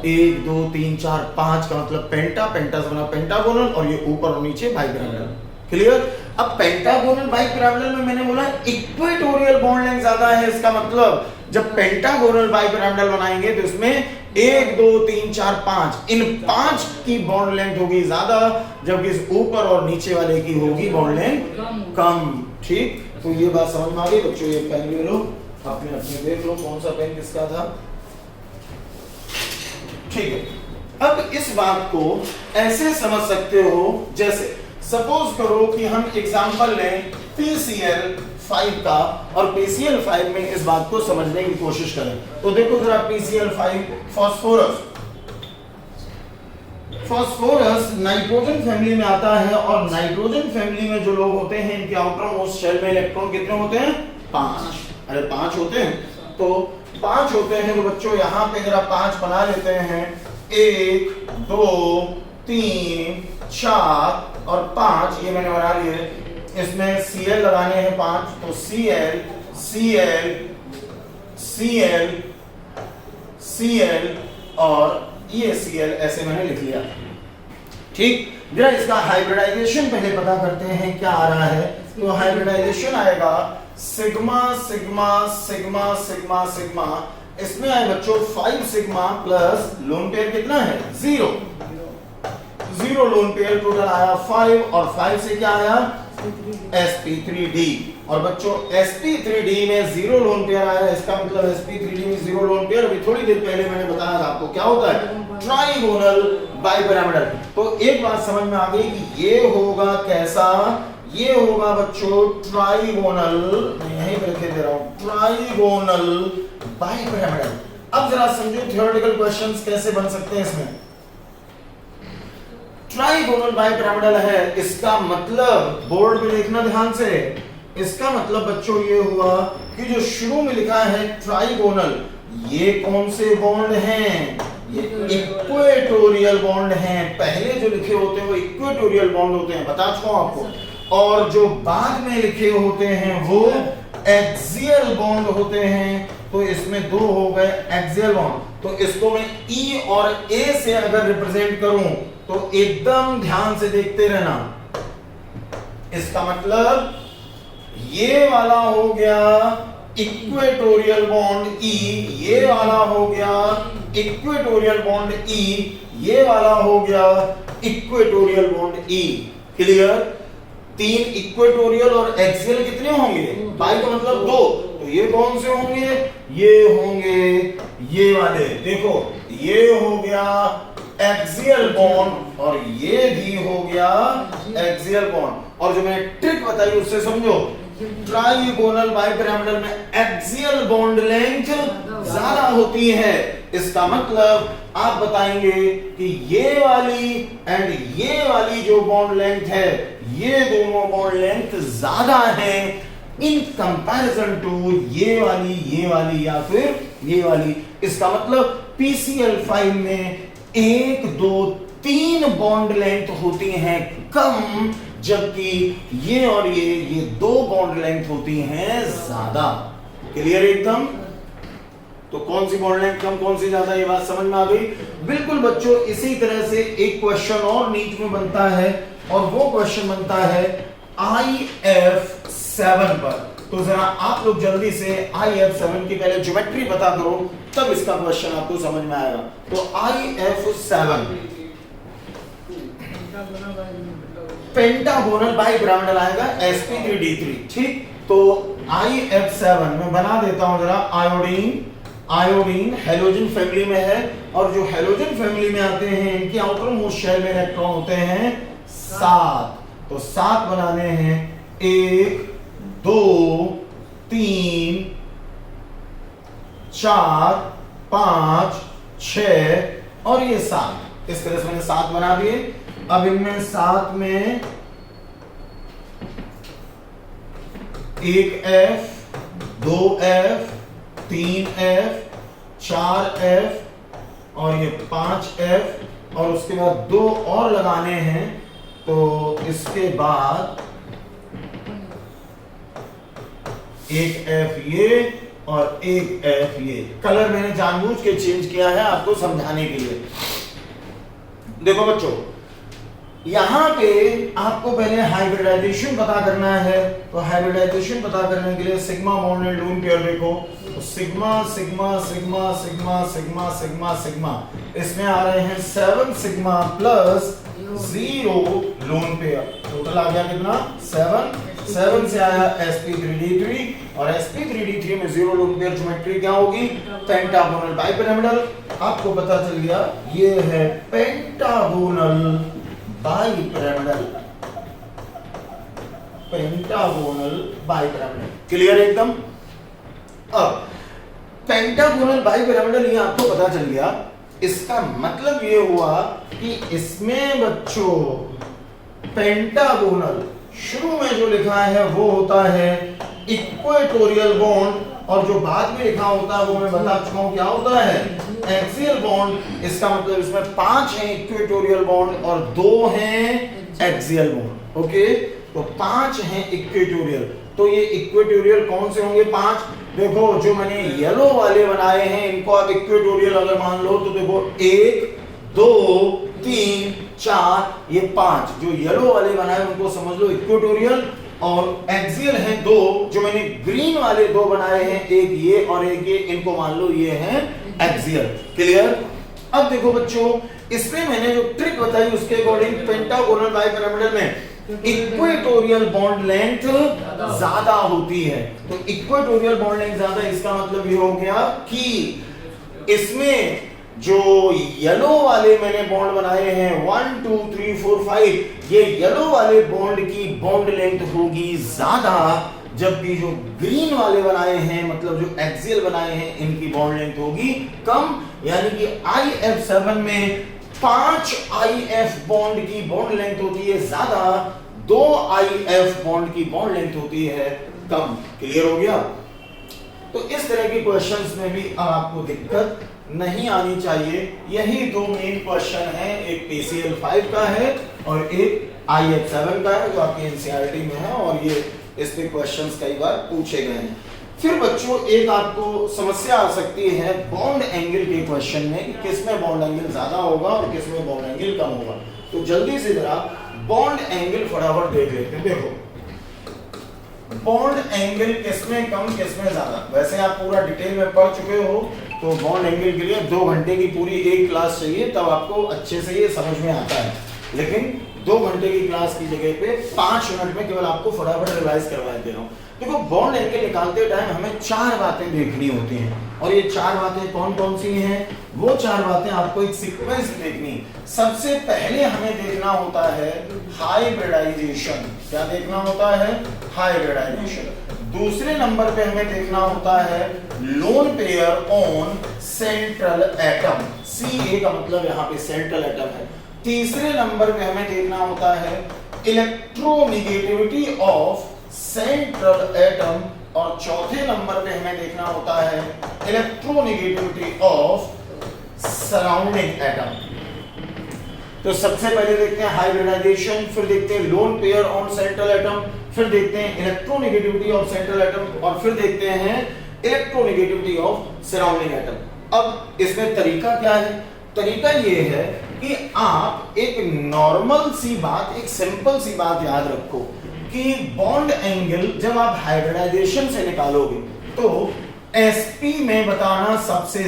1 2 3 4 5 का मतलब पेंटा से बना पेंटागोनल और ये ऊपर और नीचे बाइपिरामिडल। क्लियर? अब पेंटागोनल बाइपिरामिडल में मैंने बोला इक्वेटोरियल बॉन्ड लेंथ ज्यादा है। इसका मतलब जब पेंटागोनल बाइपिरामिडल बनाएंगे तो इसमें 1 2 3 4 5, इन 5 की बॉन्ड लेंथ होगी ज्यादा, जबकि इस ऊपर और नीचे वाले की होगी बॉन्ड लेंथ कम। ठीक, तो ये बात समझ में आ गई बच्चों? ये पेन ले लो, आपने अपने देख लो कौन सा पेन किसका था। ठीक है, अब इस बात को ऐसे समझ सकते हो, जैसे सपोज करो कि हम एग्जांपल लें PCl5 का और PCl5 में इस बात को समझने की कोशिश करें। तो देखो जरा PCl5 फास्फोरस नाइट्रोजन फैमिली में आता है और नाइट्रोजन फैमिली में जो लोग होते हैं इनके आउटर मोस्ट शेल में इलेक्ट्रॉन कितने होते हैं? 5। अरे 5 होते हैं, तो 5 होते हैं। तो बच्चों यहां पे जरा 5 बना लेते हैं, 1 2 3 4 और 5 ये मैंने बना लिए। इसमें Cl लगाने हैं 5, तो Cl Cl Cl Cl और ये Cl ऐसे मैंने लिख लिया। ठीक, जरा इसका हाइब्रिडाइजेशन पहले पता करते हैं क्या आ रहा है। तो हाइब्रिडाइजेशन आएगा sigma sigma sigma sigma sigma, इसमें आए बच्चों 5 सिग्मा प्लस लोन पेयर कितना है? 0 लोन पेयर, टोटल आया 5 और 5 से क्या आया? sp3d। और बच्चों sp3d में 0 लोन पेयर आया, इसका मतलब sp3d में 0 लोन पेयर। अभी थोड़ी देर पहले मैंने बताया था आपको क्या होता है, ट्राइगोनल बाइपिरामिडल। तो एक बात समझ में आ गई कि ये होगा कैसा, ये होगा बच्चों ट्राइगोनल, यहीं पे लिखे दे रहा हूं, ट्राइगोनल बाइपिरामिडल। अब जरा समझो थ्योरेटिकल क्वेश्चंस कैसे बन सकते हैं इसमें। ट्राइगोनल बाइपिरामिडल है, इसका मतलब बोर्ड पे देखना ध्यान से, इसका मतलब बच्चों ये हुआ कि जो शुरू में लिखा है ट्राइगोनल, ये कौन से बॉन्ड हैं? ये इक्वेटोरियल बॉन्ड हैं। पहले जो लिखे होते हैं वो इक्वेटोरियल बॉन्ड होते हैं, बता चुका हूं आपको। और जो बाद में लिखे होते हैं वो एक्सियल बॉन्ड होते हैं। तो इसमें 2 हो गए एक्सियल बॉन्ड। तो इसको मैं E और A से अगर रिप्रेजेंट करूं तो एकदम ध्यान से देखते रहना। इसका मतलब ये वाला हो गया इक्वेटोरियल बॉन्ड ई, ये वाला हो गया इक्वेटोरियल बॉन्ड ई, ये वाला हो गया इक्वेटोरियल बॉन्ड ई। क्लियर? 3 इक्वेटोरियल और एक्सियल कितने होंगे? बाई का मतलब 2, तो ये कौन से होंगे? ये होंगे ये वाले, देखो ये हो गया एक्सियल बॉन्ड और ये भी हो गया एक्सियल बॉन्ड। और जो मैंने ट्रिक बताई उससे समझो, ट्राइगोनल बाइपिरामिडल में एक्सियल बॉन्ड लेंथ ज्यादा होती है। इसका मतलब आप बताएंगे कि ये वाली एंड ये वाली जो बॉन्ड लेंथ है, ये दोनों बॉन्ड लेंथ ज्यादा है इन कंपैरिजन टू ये वाली या फिर ये वाली। इसका मतलब PCl5 में 1 2 3 बॉन्ड लेंथ होती हैं कम, जबकि ये और ये 2 बॉन्ड लेंथ होती हैं ज्यादा। क्लियर एकदम? तो कौन सी बॉन्ड लेंथ कम कौन सी ज्यादा, ये बात समझ में आ गई? बिल्कुल बच्चों, इसी तरह से एक क्वेश्चन और नीट में बनता है और वो क्वेश्चन बनता है IF7 पर। तो जरा आप लोग जल्दी से IF7 की पहले ज्योमेट्री पता करो, तब इसका क्वेश्चन आपको समझ में आएगा। तो IF7 पेंटागोनल बाइपिरामिडल आएगा sp3d3। ठीक, तो IF7 में बना देता हूं जरा। आयोडीन हेलोजन फैमिली में है और जो हेलोजन फैमिली में आते हैं इनके आउटर मोस्ट शेल में इलेक्ट्रॉन होते हैं 7। तो 7 बनाने हैं, 1 2 3 4 5 6 और ये 7। इस तरह से मैंने 7 बना दिए। अब इनमें 7 में 1F 2F 3F 4F और ये 5F और उसके बाद 2 और लगाने हैं। तो इसके बाद 1F ये और 1F ये। कलर मैंने जानबूझ के चेंज किया है आपको समझाने के लिए। देखो बच्चों, यहां पे आपको पहले हाइब्रिडाइजेशन पता करना है। तो हाइब्रिडाइजेशन पता करने के लिए sigma bond and lone pair देखो, तो sigma sigma sigma sigma sigma sigma sigma, इसमें आ रहे हैं 7 sigma plus 0 lone pair. Total आ गया कितना? 7 से आया sp3d3 और sp3d3 में 0 लोन पेयर ज्योमेट्री क्या होगी? Pentagonal bipyramidal. आपको पता चल गया ये है pentagonal bipyramidal, pentagonal bipyramidal. Clear एकदम? अब पेंटागोनल बाइपिरामिडल ये आपको पता चल गया। इसका मतलब ये हुआ कि इसमें बच्चों पेंटागोनल शुरू में जो लिखा है वो होता है इक्वेटोरियल बॉन्ड और जो बाद में लिखा होता है वो मैं बता चुका हूं क्या होता है? Axial bond. इसका मतलब इसमें 5 हैं इक्वेटोरियल बॉन्ड और 2 हैं एक्सियल बॉन्ड। ओके, तो 5 हैं इक्वेटोरियल। तो ये इक्वेटोरियल कौन से होंगे? 5। देखो जो मैंने येलो वाले बनाए हैं इनको आप इक्वेटोरियल अगर मान लो तो देखो 1 2 3 4 ये 5 जो येलो वाले बनाए उनको समझ लो इक्वेटोरियल। और एक्सियल हैं 2, जो मैंने ग्रीन वाले 2 बनाए हैं, एक ये और एक ये, इनको मान लो ये हैं एक्सियल। क्लियर? अब देखो बच्चों, इसमें मैंने जो ट्रिक बताई उसके अकॉर्डिंग पेंटागोनल बाइपिरामिडल में इक्वेटोरियल बॉन्ड लेंथ ज्यादा होती है। तो इक्वेटोरियल बॉन्ड लेंथ ज्यादा, इसका मतलब ये हो गया कि इसमें जो येलो वाले मैंने बॉन्ड बनाए हैं 1 2 3 4 5, ये येलो वाले बॉन्ड की बॉन्ड लेंथ होगी ज्यादा, जबकि जो ग्रीन वाले बनाए हैं मतलब जो एक्सियल बनाए हैं इनकी बॉन्ड लेंथ होगी कम। यानी कि IF7 में 5 IF बॉन्ड की बॉन्ड लेंथ होती है ज्यादा, 2 IF बॉन्ड की बॉन्ड लेंथ होती है कम। क्लियर हो गया? तो इस तरह के क्वेश्चंस में भी आपको दिक्कत नहीं आनी चाहिए। यही 2 मेन क्वेश्चन हैं, एक PCl5 का है और एक IF7 का है जो आपके एनसीईआरटी में है और ये इस पे क्वेश्चंस कई बार पूछे गए हैं। फिर बच्चों एक आपको समस्या आ सकती है बॉन्ड एंगल के क्वेश्चन में कि किसमें बॉन्ड एंगल ज्यादा होगा और किसमें बॉन्ड एंगल कम होगा। तो जल्दी से जरा बॉन्ड एंगल फटाफट देख लेते हैं। देखो बॉन्ड एंगल किसमें कम किसमें ज्यादा। वैसे आप पूरा डिटेल में पढ़ चुके हो, तो बॉन्ड एंगल के लिए 2 घंटे की पूरी एक क्लास चाहिए, तब आपको अच्छे से ये समझ में आता है। लेकिन 2 घंटे की क्लास की जगह पे 5 मिनट में केवल आपको फटाफट रिवाइज करवा दे रहा हूँ। देखो, बॉन्ड एंगल निकालते टाइम हमें 4 बातें देखनी होती हैं, और ये 4 बातें कौन कौन सी हैं? वो 4 बातें आपको एक सीक्वेंस देखनी। सबसे पहले हमें देखना होता है हाइब्रिडाइजेशन। क्या देखना होता है? हाइब्रिडाइजेशन। दूसरे नंबर पे हमें देखना होता है lone pair on central atom. CA का मतलब यहाँ पे सेंट्रल एटम है। तीसरे नंबर पे हमें देखना होता है इलेक्ट्रोनेगेटिविटी ऑफ सेंट्रल एटम, और चौथे नंबर पे हमें देखना होता है इलेक्ट्रोनेगेटिविटी ऑफ सराउंडिंग एटम। तो सबसे पहले देखते हैं हाइब्रिडाइजेशन, फिर देखते हैं lone pair on central atom, फिर देखते हैं इलेक्ट्रोनेगेटिविटी ऑफ सेंट्रल एटम, और फिर देखते हैं इलेक्ट्रोनेगेटिविटी ऑफ सराउंडिंग एटम। अब इसमें तरीका क्या है? तरीका ये है कि आप एक नॉर्मल सी बात, एक सिंपल सी बात याद रखो कि बॉन्ड एंगल जब आप हाइब्रिडाइजेशन से निकालोगे तो sp में बताना सबसे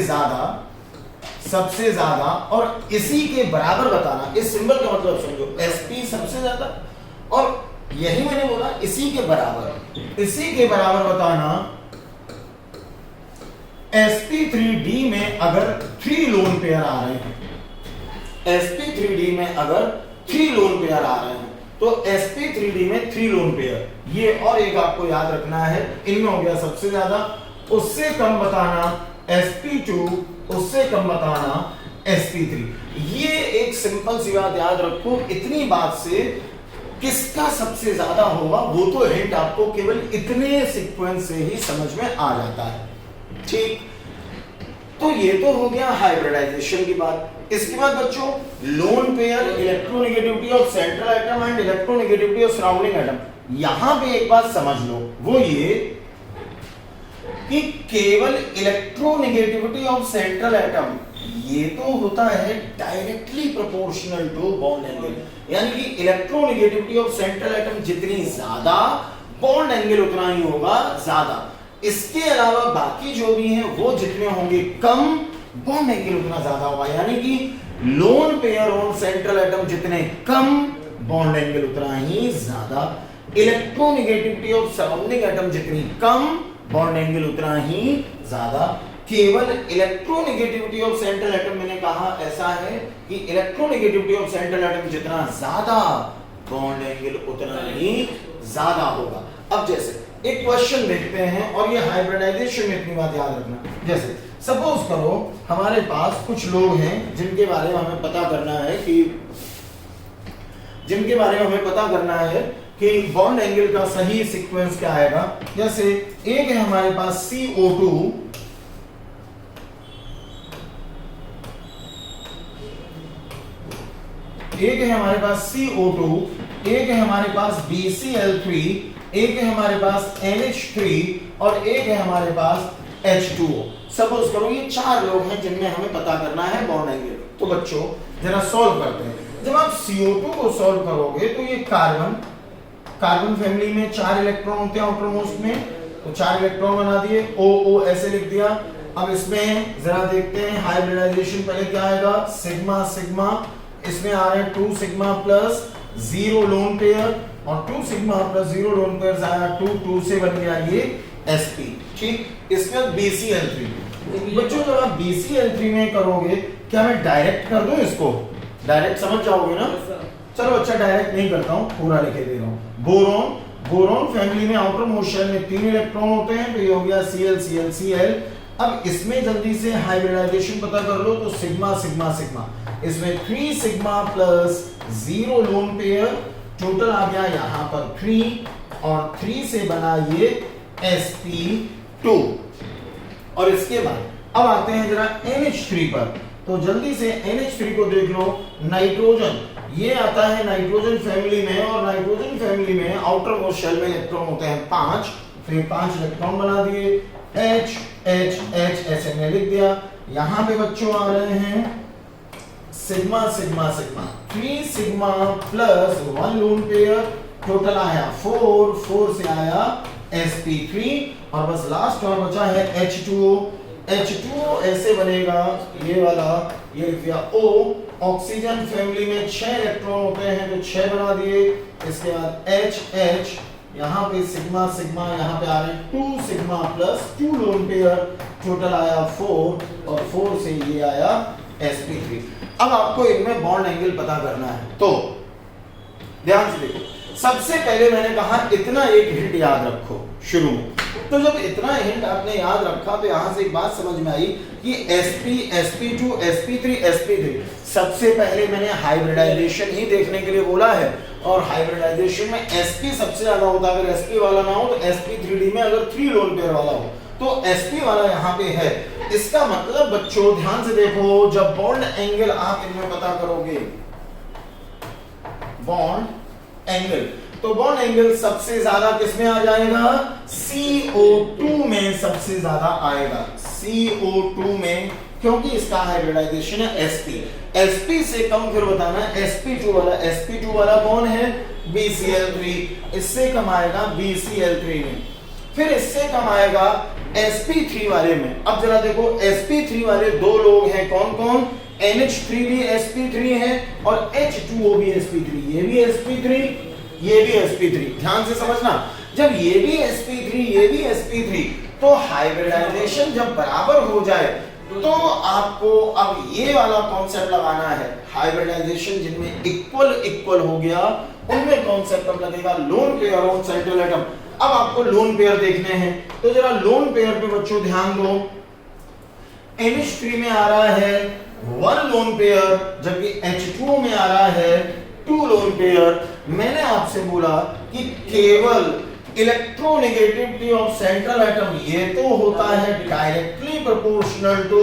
ज्यादा और इसी के बराबर बताना। इस सिंबल का मतलब समझो, sp सबसे ज्यादा, और यही मैंने बोला इसी के बराबर बताना sp3d में अगर 3 लोन पेयर आ रहे हैं, sp3d में अगर 3 लोन पेयर आ रहे हैं, तो sp3d में 3 लोन पेयर, ये और एक आपको याद रखना है, इनमें हो गया सबसे ज्यादा, उससे कम बताना sp2, उससे कम बताना sp3। ये एक सिंपल सी बात याद रखो। इतनी बात से किसका सबसे ज्यादा होगा वो तो हिंट आपको केवल इतने सीक्वेंस से ही समझ में आ जाता है। ठीक, तो ये तो हो गया हाइब्रिडाइजेशन की बात। इसके बाद बच्चों lone pair, electronegativity of central atom and electronegativity of surrounding atom. यहां पे एक बात समझ लो, वो ये कि केवल इलेक्ट्रोनेगेटिविटी ऑफ सेंट्रल एटम ये तो होता है directly proportional to bond angle, यानी कि इलेक्ट्रोनेगेटिविटी ऑफ सेंट्रल एटम जितनी ज्यादा बॉन्ड एंगल उतना ही होगा ज्यादा। इसके अलावा बाकी जो भी हैं वो जितने होंगे कम, बॉन्ड एंगल उतना ज्यादा होगा, यानी कि lone pair on central atom जितने कम, बॉन्ड एंगल उतना ही ज्यादा। इलेक्ट्रोनेगेटिविटी ऑफ सराउंडिंग एटम जितनी कम, बॉन्ड एंगल उतना ही ज्यादा। केवल इलेक्ट्रोनेगेटिविटी ऑफ सेंट्रल एटम मैंने कहा ऐसा है कि इलेक्ट्रोनेगेटिविटी ऑफ सेंट्रल एटम जितना ज्यादा, बॉन्ड एंगल उतना ही ज्यादा होगा। अब जैसे एक क्वेश्चन देखते हैं, और ये हाइब्रिडाइजेशन में इतनी बात याद रखना। जैसे सपोज करो हमारे पास कुछ लोग हैं जिनके बारे में हमें पता करना है कि बॉन्ड एंगल का सही सीक्वेंस क्या आएगा। जैसे एक है हमारे पास CO2, एक है हमारे पास CO2, एक है हमारे पास BCl3, एक है हमारे पास NH3, और एक है हमारे पास H2O। सपोज करो ये 4 लोग हैं जिनमें हमें पता करना है बॉन्ड एंगल। तो बच्चों जरा सॉल्व करते हैं। जब आप CO2 को सॉल्व करोगे तो ये कार्बन फैमिली में 4 इलेक्ट्रॉन होते हैं आउटर मोस्ट में, तो 4 इलेक्ट्रॉन बना दिए, O ऐसे लिख दिया। अब इसमें जरा देखते हैं हाइब्रिडाइजेशन पहले क्या आएगा, सिग्मा सिग्मा, इसमें आ रहे हैं 2 सिग्मा प्लस 0 लोन पेयर, और 2 सिग्मा प्लस 0 लोन पेयर आया 2 से बन गया ये sp। ठीक, इसमें BCl3। बच्चों जब आप BCl3 में करोगे, क्या मैं डायरेक्ट कर दूं इसको? डायरेक्ट समझ जाओगे ना? चलो अच्छा डायरेक्ट नहीं करता हूं, पूरा लिखे दे रहा हूं। बोरोन फैमिली में आउटर मोस्ट शेल में 3 इलेक्ट्रॉन होते हैं, तो ये हो गया Cl। अब इसमें जल्दी से हाइब्रिडाइजेशन पता कर लो, तो सिग्मा सिग्मा सिग्मा, इसमें 3 sigma plus 0 lone pair, total आ गया यहां पर 3, और 3 से बना ये sp2। और इसके बाद अब आते हैं जरा NH3 पर, तो जल्दी से NH3 को देख लो। नाइट्रोजन, ये आता है नाइट्रोजन फैमिली में, और नाइट्रोजन फैमिली में आउटर मोस्ट शेल में इलेक्ट्रॉन होते हैं 5, फिर 5 इलेक्ट्रॉन बना दिए, H ऐसे मैंने लिख दिया। यहां पे बच्चों आ रहे हैं sigma sigma sigma, 3 sigma plus 1 lone pair, total आया 4 से आया sp3 और बस लास्ट और बचा है H2O। H2O ऐसे बनेगा, ये वाला ये लिख दिया O। ऑक्सीजन फैमिली में 6 इलेक्ट्रॉन होते हैं तो 6 बना दिए। इसके बाद H यहाँ पे सिग्मा सिग्मा यहाँ पे आ रहे 2 sigma plus 2 loan pair, total आया 4 और 4 से ये आया sp3। अब आपको इनमें बॉन्ड एंगल पता करना है, तो ध्यान से देखो। सबसे पहले मैंने कहा इतना एक हिंट याद रखो शुरू में, तो जब इतना हिंट आपने याद रखा तो यहां से एक बात समझ में आई कि sp sp2 sp3 sp3 सबसे पहले मैंने हाइब्रिडाइजेशन ही देखने के लिए बोला है, और हाइब्रिडाइजेशन में sp सबसे ज्यादा होता है। अगर sp वाला ना हो तो sp3d में अगर 3 लोन पेयर वाला हो तो sp वाला यहाँ पे है। इसका मतलब बच्चों ध्यान से देखो, जब बॉन्ड एंगल आप इनमें पता करोगे बॉन्ड एंगल, तो बॉन्ड एंगल सबसे ज्यादा किसमें आ जाएगा, CO2 में सबसे ज्यादा आएगा, CO2 में, क्योंकि इसका हाइब्रिडाइजेशन है sp से कम फिर बताना sp2 वाला कौन है, BCl3, इससे कम आएगा BCl3 में, फिर इससे कम आएगा sp3 वाले में। अब जरा देखो sp3 वाले दो लोग हैं, कौन कौन, NH3 भी sp3 है और H2O भी sp3, ये भी sp3 ये भी sp3। ध्यान से समझना, जब ये भी sp3 ये भी sp3, तो हाइब्रिडाइजेशन जब बराबर हो जाए तो आपको अब ये वाला कॉन्सेप्ट लगाना है। हाइब्रिडाइजेशन जिनमें इक्वल हो गया उनमें कॉन्सेप्ट अब लगेगा lone pair on central atom. अब आपको लोन पेयर देखने हैं, तो जरा लोन पेयर पे बच्चों ध्यान दो। NH3 में आ रहा है 1 लोन पेयर, जबकि H2O में आ रहा है 2 लोन पेयर। मैंने आपसे बोला कि केवल इलेक्ट्रोनेगेटिविटी ऑफ सेंट्रल एटम ये तो होता है directly proportional to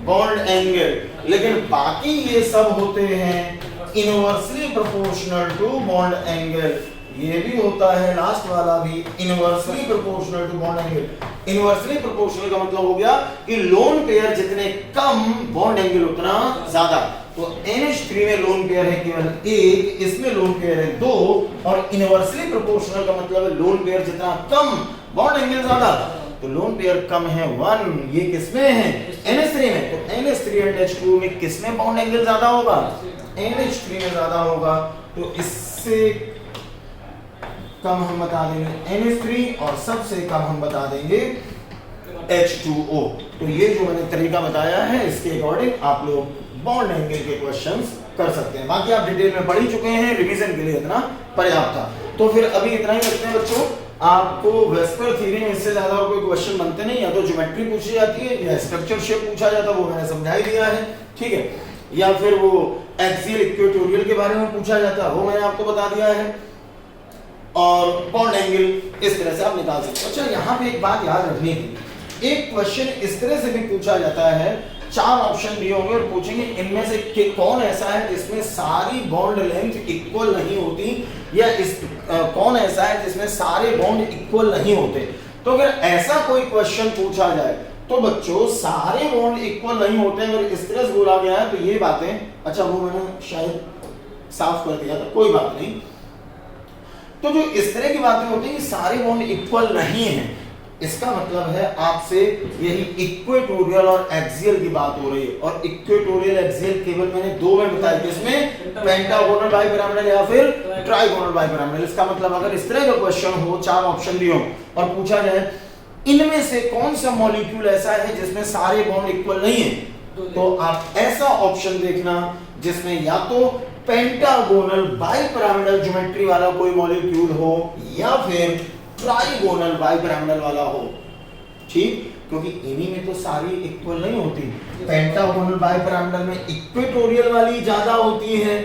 bond angle, लेकिन बाकी ये सब होते हैं inversely proportional to bond angle. ये भी होता है लास्ट वाला भी inversely proportional to bond angle. Inversely proportional का मतलब हो गया कि लोन पेयर जितने कम बॉन्ड एंगल उतना ज्यादा। तो NH3 में लोन पेयर है केवल 1, इसमें लोन पेयर है 2, और इनवर्सली प्रोपोर्शनल का मतलब है लोन पेयर जितना कम बॉन्ड एंगल ज्यादा। तो लोन पेयर कम है 1, ये किसमें है, NH3 में। तो NH3 एंड H2 में किसमें बॉन्ड एंगल ज्यादा होगा, NH3 में ज्यादा होगा। तो इससे कम हम बता देंगे NH3 और सबसे कम हम बता देंगे H2O। तो ये जो मैंने तरीका बताया है इसके अकॉर्डिंग आप लोग बॉन्ड एंगल के क्वेश्चंस कर सकते हैं। बाकी आप डिटेल में पढ़ ही चुके हैं, रिवीजन के लिए इतना पर्याप्त था। तो फिर अभी इतना ही रखते हैं बच्चों। आपको वेस्पर थ्योरी में इससे ज्यादा और कोई क्वेश्चन बनते नहीं, या तो ज्योमेट्री पूछी जाती है या स्ट्रक्चर शेप पूछा जाता है, वो मैंने समझा ही दिया है, ठीक है, या फिर वो एक्सियल इक्वेटोरियल के बारे में पूछा जाता है, वो मैंने आपको बता दिया है, और बॉन्ड एंगल इस तरह से आप निकाल सकते हो। अच्छा, यहाँ पे एक बात याद रखनी थी, एक क्वेश्चन इस तरह से भी पूछा जाता है, 4 ऑप्शन दिए होंगे और पूछेंगे इनमें से कौन ऐसा है जिसमें सारी बॉन्ड लेंथ इक्वल नहीं होती, या कौन ऐसा है जिसमें सारे बॉन्ड इक्वल नहीं होते। तो अगर ऐसा कोई क्वेश्चन पूछा जाए तो बच्चों सारे बॉन्ड इक्वल नहीं होते, अगर इस तरह से बोला गया है तो ये बातें, अच्छा वो मैंने शायद साफ कर दिया था, कोई बात नहीं। तो जो इस तरह की बातें होती हैं कि सारे बॉन्ड इक्वल नहीं है, इसका मतलब है आपसे यही इक्वेटोरियल और एक्सियल की बात हो रही है। और इक्वेटोरियल एक्सियल केवल मैंने 2 में बताया, जिसमें पेंटागोनल बाइपिरामिडल या फिर ट्राइगोनल बाइपिरामिडल। इसका मतलब अगर इस तरह का क्वेश्चन हो, 4 ऑप्शन दिए हो और पूछा जाए इनमें से कौन सा मॉलिक्यूल ऐसा है जिसमें सारे बॉन्ड इक्वल नहीं है, तो आप ऐसा ऑप्शन देखना जिसमें या तो पेंटागोनल बाइपिरामिडल ज्योमेट्री वाला कोई मॉलिक्यूल हो या फिर ट्राइगोनल बाइपिरामिडल वाला हो, ठीक, क्योंकि इन्हीं में तो सारी इक्वल नहीं होती। पेंटागोनल बाइपिरामिडल में इक्वेटोरियल वाली ज्यादा होती है,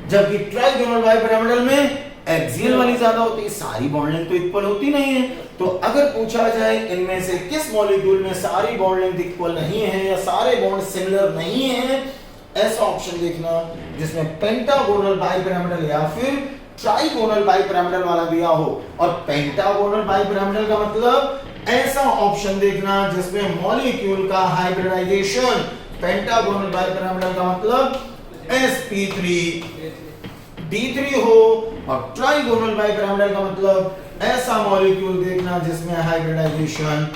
जबकि ट्राइगोनल बाइपिरामिडल में एक्सियल वाली ज्यादा होती है। सारी बॉन्ड लेंथ तो इक्वल होती नहीं है। तो अगर पूछा जाए इनमें से किस मॉलिक्यूल में सारी बॉन्ड लेंथ इक्वल नहीं है या सारे बॉन्ड सिमिलर नहीं है, ऐसा ऑप्शन देखना जिसमें पेंटागोनल बाइपिरामिडल या फिर ट्राइगोनल बाइपिरामिडल वाला दिया हो। और पेंटागोनल बाइपिरामिडल का मतलब ऐसा ऑप्शन देखना जिसमें मॉलिक्यूल का हाइब्रिडाइजेशन, पेंटागोनल बाइपिरामिडल का मतलब sp3 d3 हो और ट्राइगोनल बाइपिरामिडल का मतलब ऐसा मॉलिक्यूल देखना जिसमें हाइब्रिडाइजेशन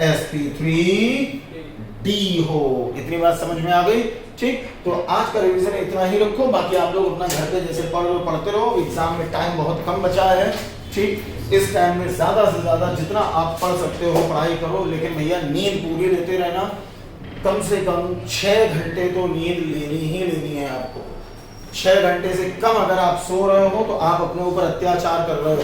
sp3d हो। इतनी बात समझ में आ गई? ठीक, तो आज का रिवीजन इतना ही रखो, बाकी आप लोग अपना घर पे जैसे पढ़ते रहो, एग्जाम में टाइम बहुत कम बचा है। ठीक, इस टाइम में ज्यादा से ज्यादा जितना आप पढ़ सकते हो पढ़ाई करो, लेकिन भैया नींद पूरी लेते रहना। कम से कम 6 घंटे तो नींद लेनी ही लेनी है आपको। 6 घंटे से कम अगर आप सो रहे हो तो आप अपने ऊपर अत्याचार कर रहे हो।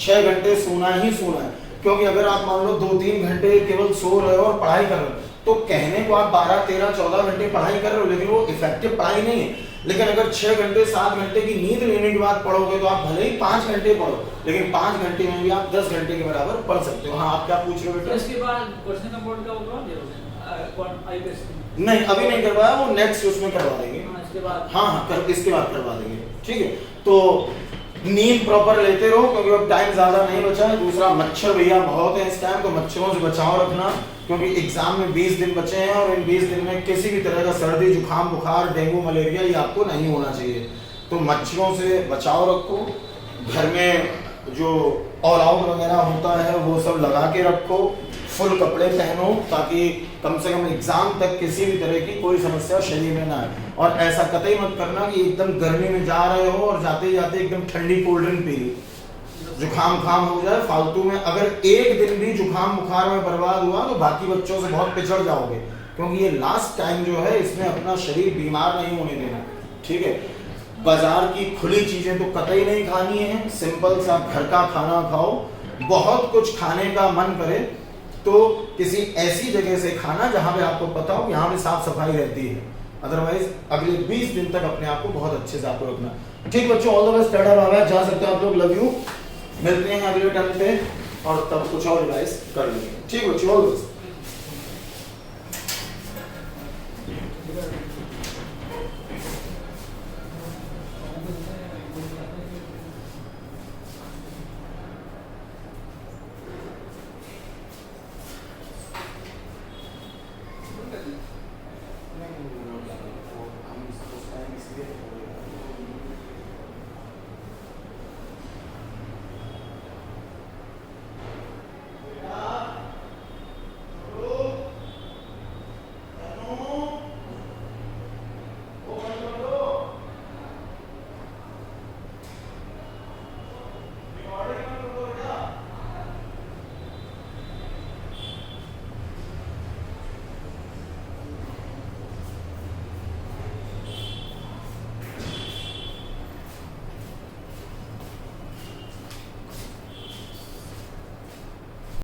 6 घंटे सोना ही सोना है, क्योंकि अगर आप मान लो 2-3 घंटे केवल सो रहे हो और पढ़ाई कर रहे हो तो कहने को आप 12, 13, 14 घंटे पढ़ाई कर रहे हो, लेकिन वो इफेक्टिव पढ़ाई नहीं है। लेकिन अगर 6 घंटे 7 घंटे की नींद लेने के बाद पढ़ोगे तो आप भले ही 5 घंटे पढ़ो, लेकिन 5 घंटे में भी आप 10 घंटे के बराबर पढ़ सकते हो। हाँ, आप क्या पूछ रहे हो बेटा? इसके बाद क्वेश्चन का बोर्ड का होगा नहीं, अभी नहीं करवाया, वो नेक्स्ट उसमें करवा देंगे। इसके बाद हाँ, इसके बाद करवा देंगे। ठीक है, तो नींद प्रॉपर लेते रहो, क्योंकि अब टाइम ज्यादा नहीं बचा है। दूसरा, मच्छर भैया बहुत है इस टाइम, तो मच्छरों से बचाव रखना, क्योंकि एग्जाम में 20 दिन बचे हैं और इन 20 दिन में किसी भी तरह का सर्दी, जुकाम, बुखार, डेंगू, मलेरिया ये आपको नहीं होना चाहिए। तो मच्छरों से बचाव रखो। घर में जो ऑल आउट वगैरह होता है वो सब लगा के रखो। फुल कपड़े पहनो, ताकि कम से कम एग्जाम तक किसी भी तरह की कोई समस्या शरीर में ना आए। और ऐसा कतई मत करना कि एकदम गर्मी में जा रहे हो और जाते जाते एकदम ठंडी कोल्ड ड्रिंक पी ली, जुकाम खाम हो जाए फालतू में। अगर एक दिन भी जुकाम बुखार में बर्बाद हुआ तो बाकी बच्चों से बहुत पिछड़ जाओगे, क्योंकि ये लास्ट टाइम जो है, इसमें अपना शरीर बीमार नहीं होने देना। ठीक है, बाजार की खुली चीजें तो कतई नहीं खानी है, सिंपल सा घर का खाना खाओ। बहुत कुछ खाने का मन करे तो किसी ऐसी जगह से खाना जहां पे आपको पता हो यहाँ पे साफ सफाई रहती है। अदरवाइज अगले 20 दिन तक अपने आप को बहुत अच्छे से आपको रखना। ठीक बच्चों, all the best, ta-ta bye bye, जा सकते हो आप लोग, लव यू। मिलते हैं अगले टर्म पे और तब कुछ और रिवाइज कर लेंगे। ठीक बच्चों, ऑल द बेस्ट।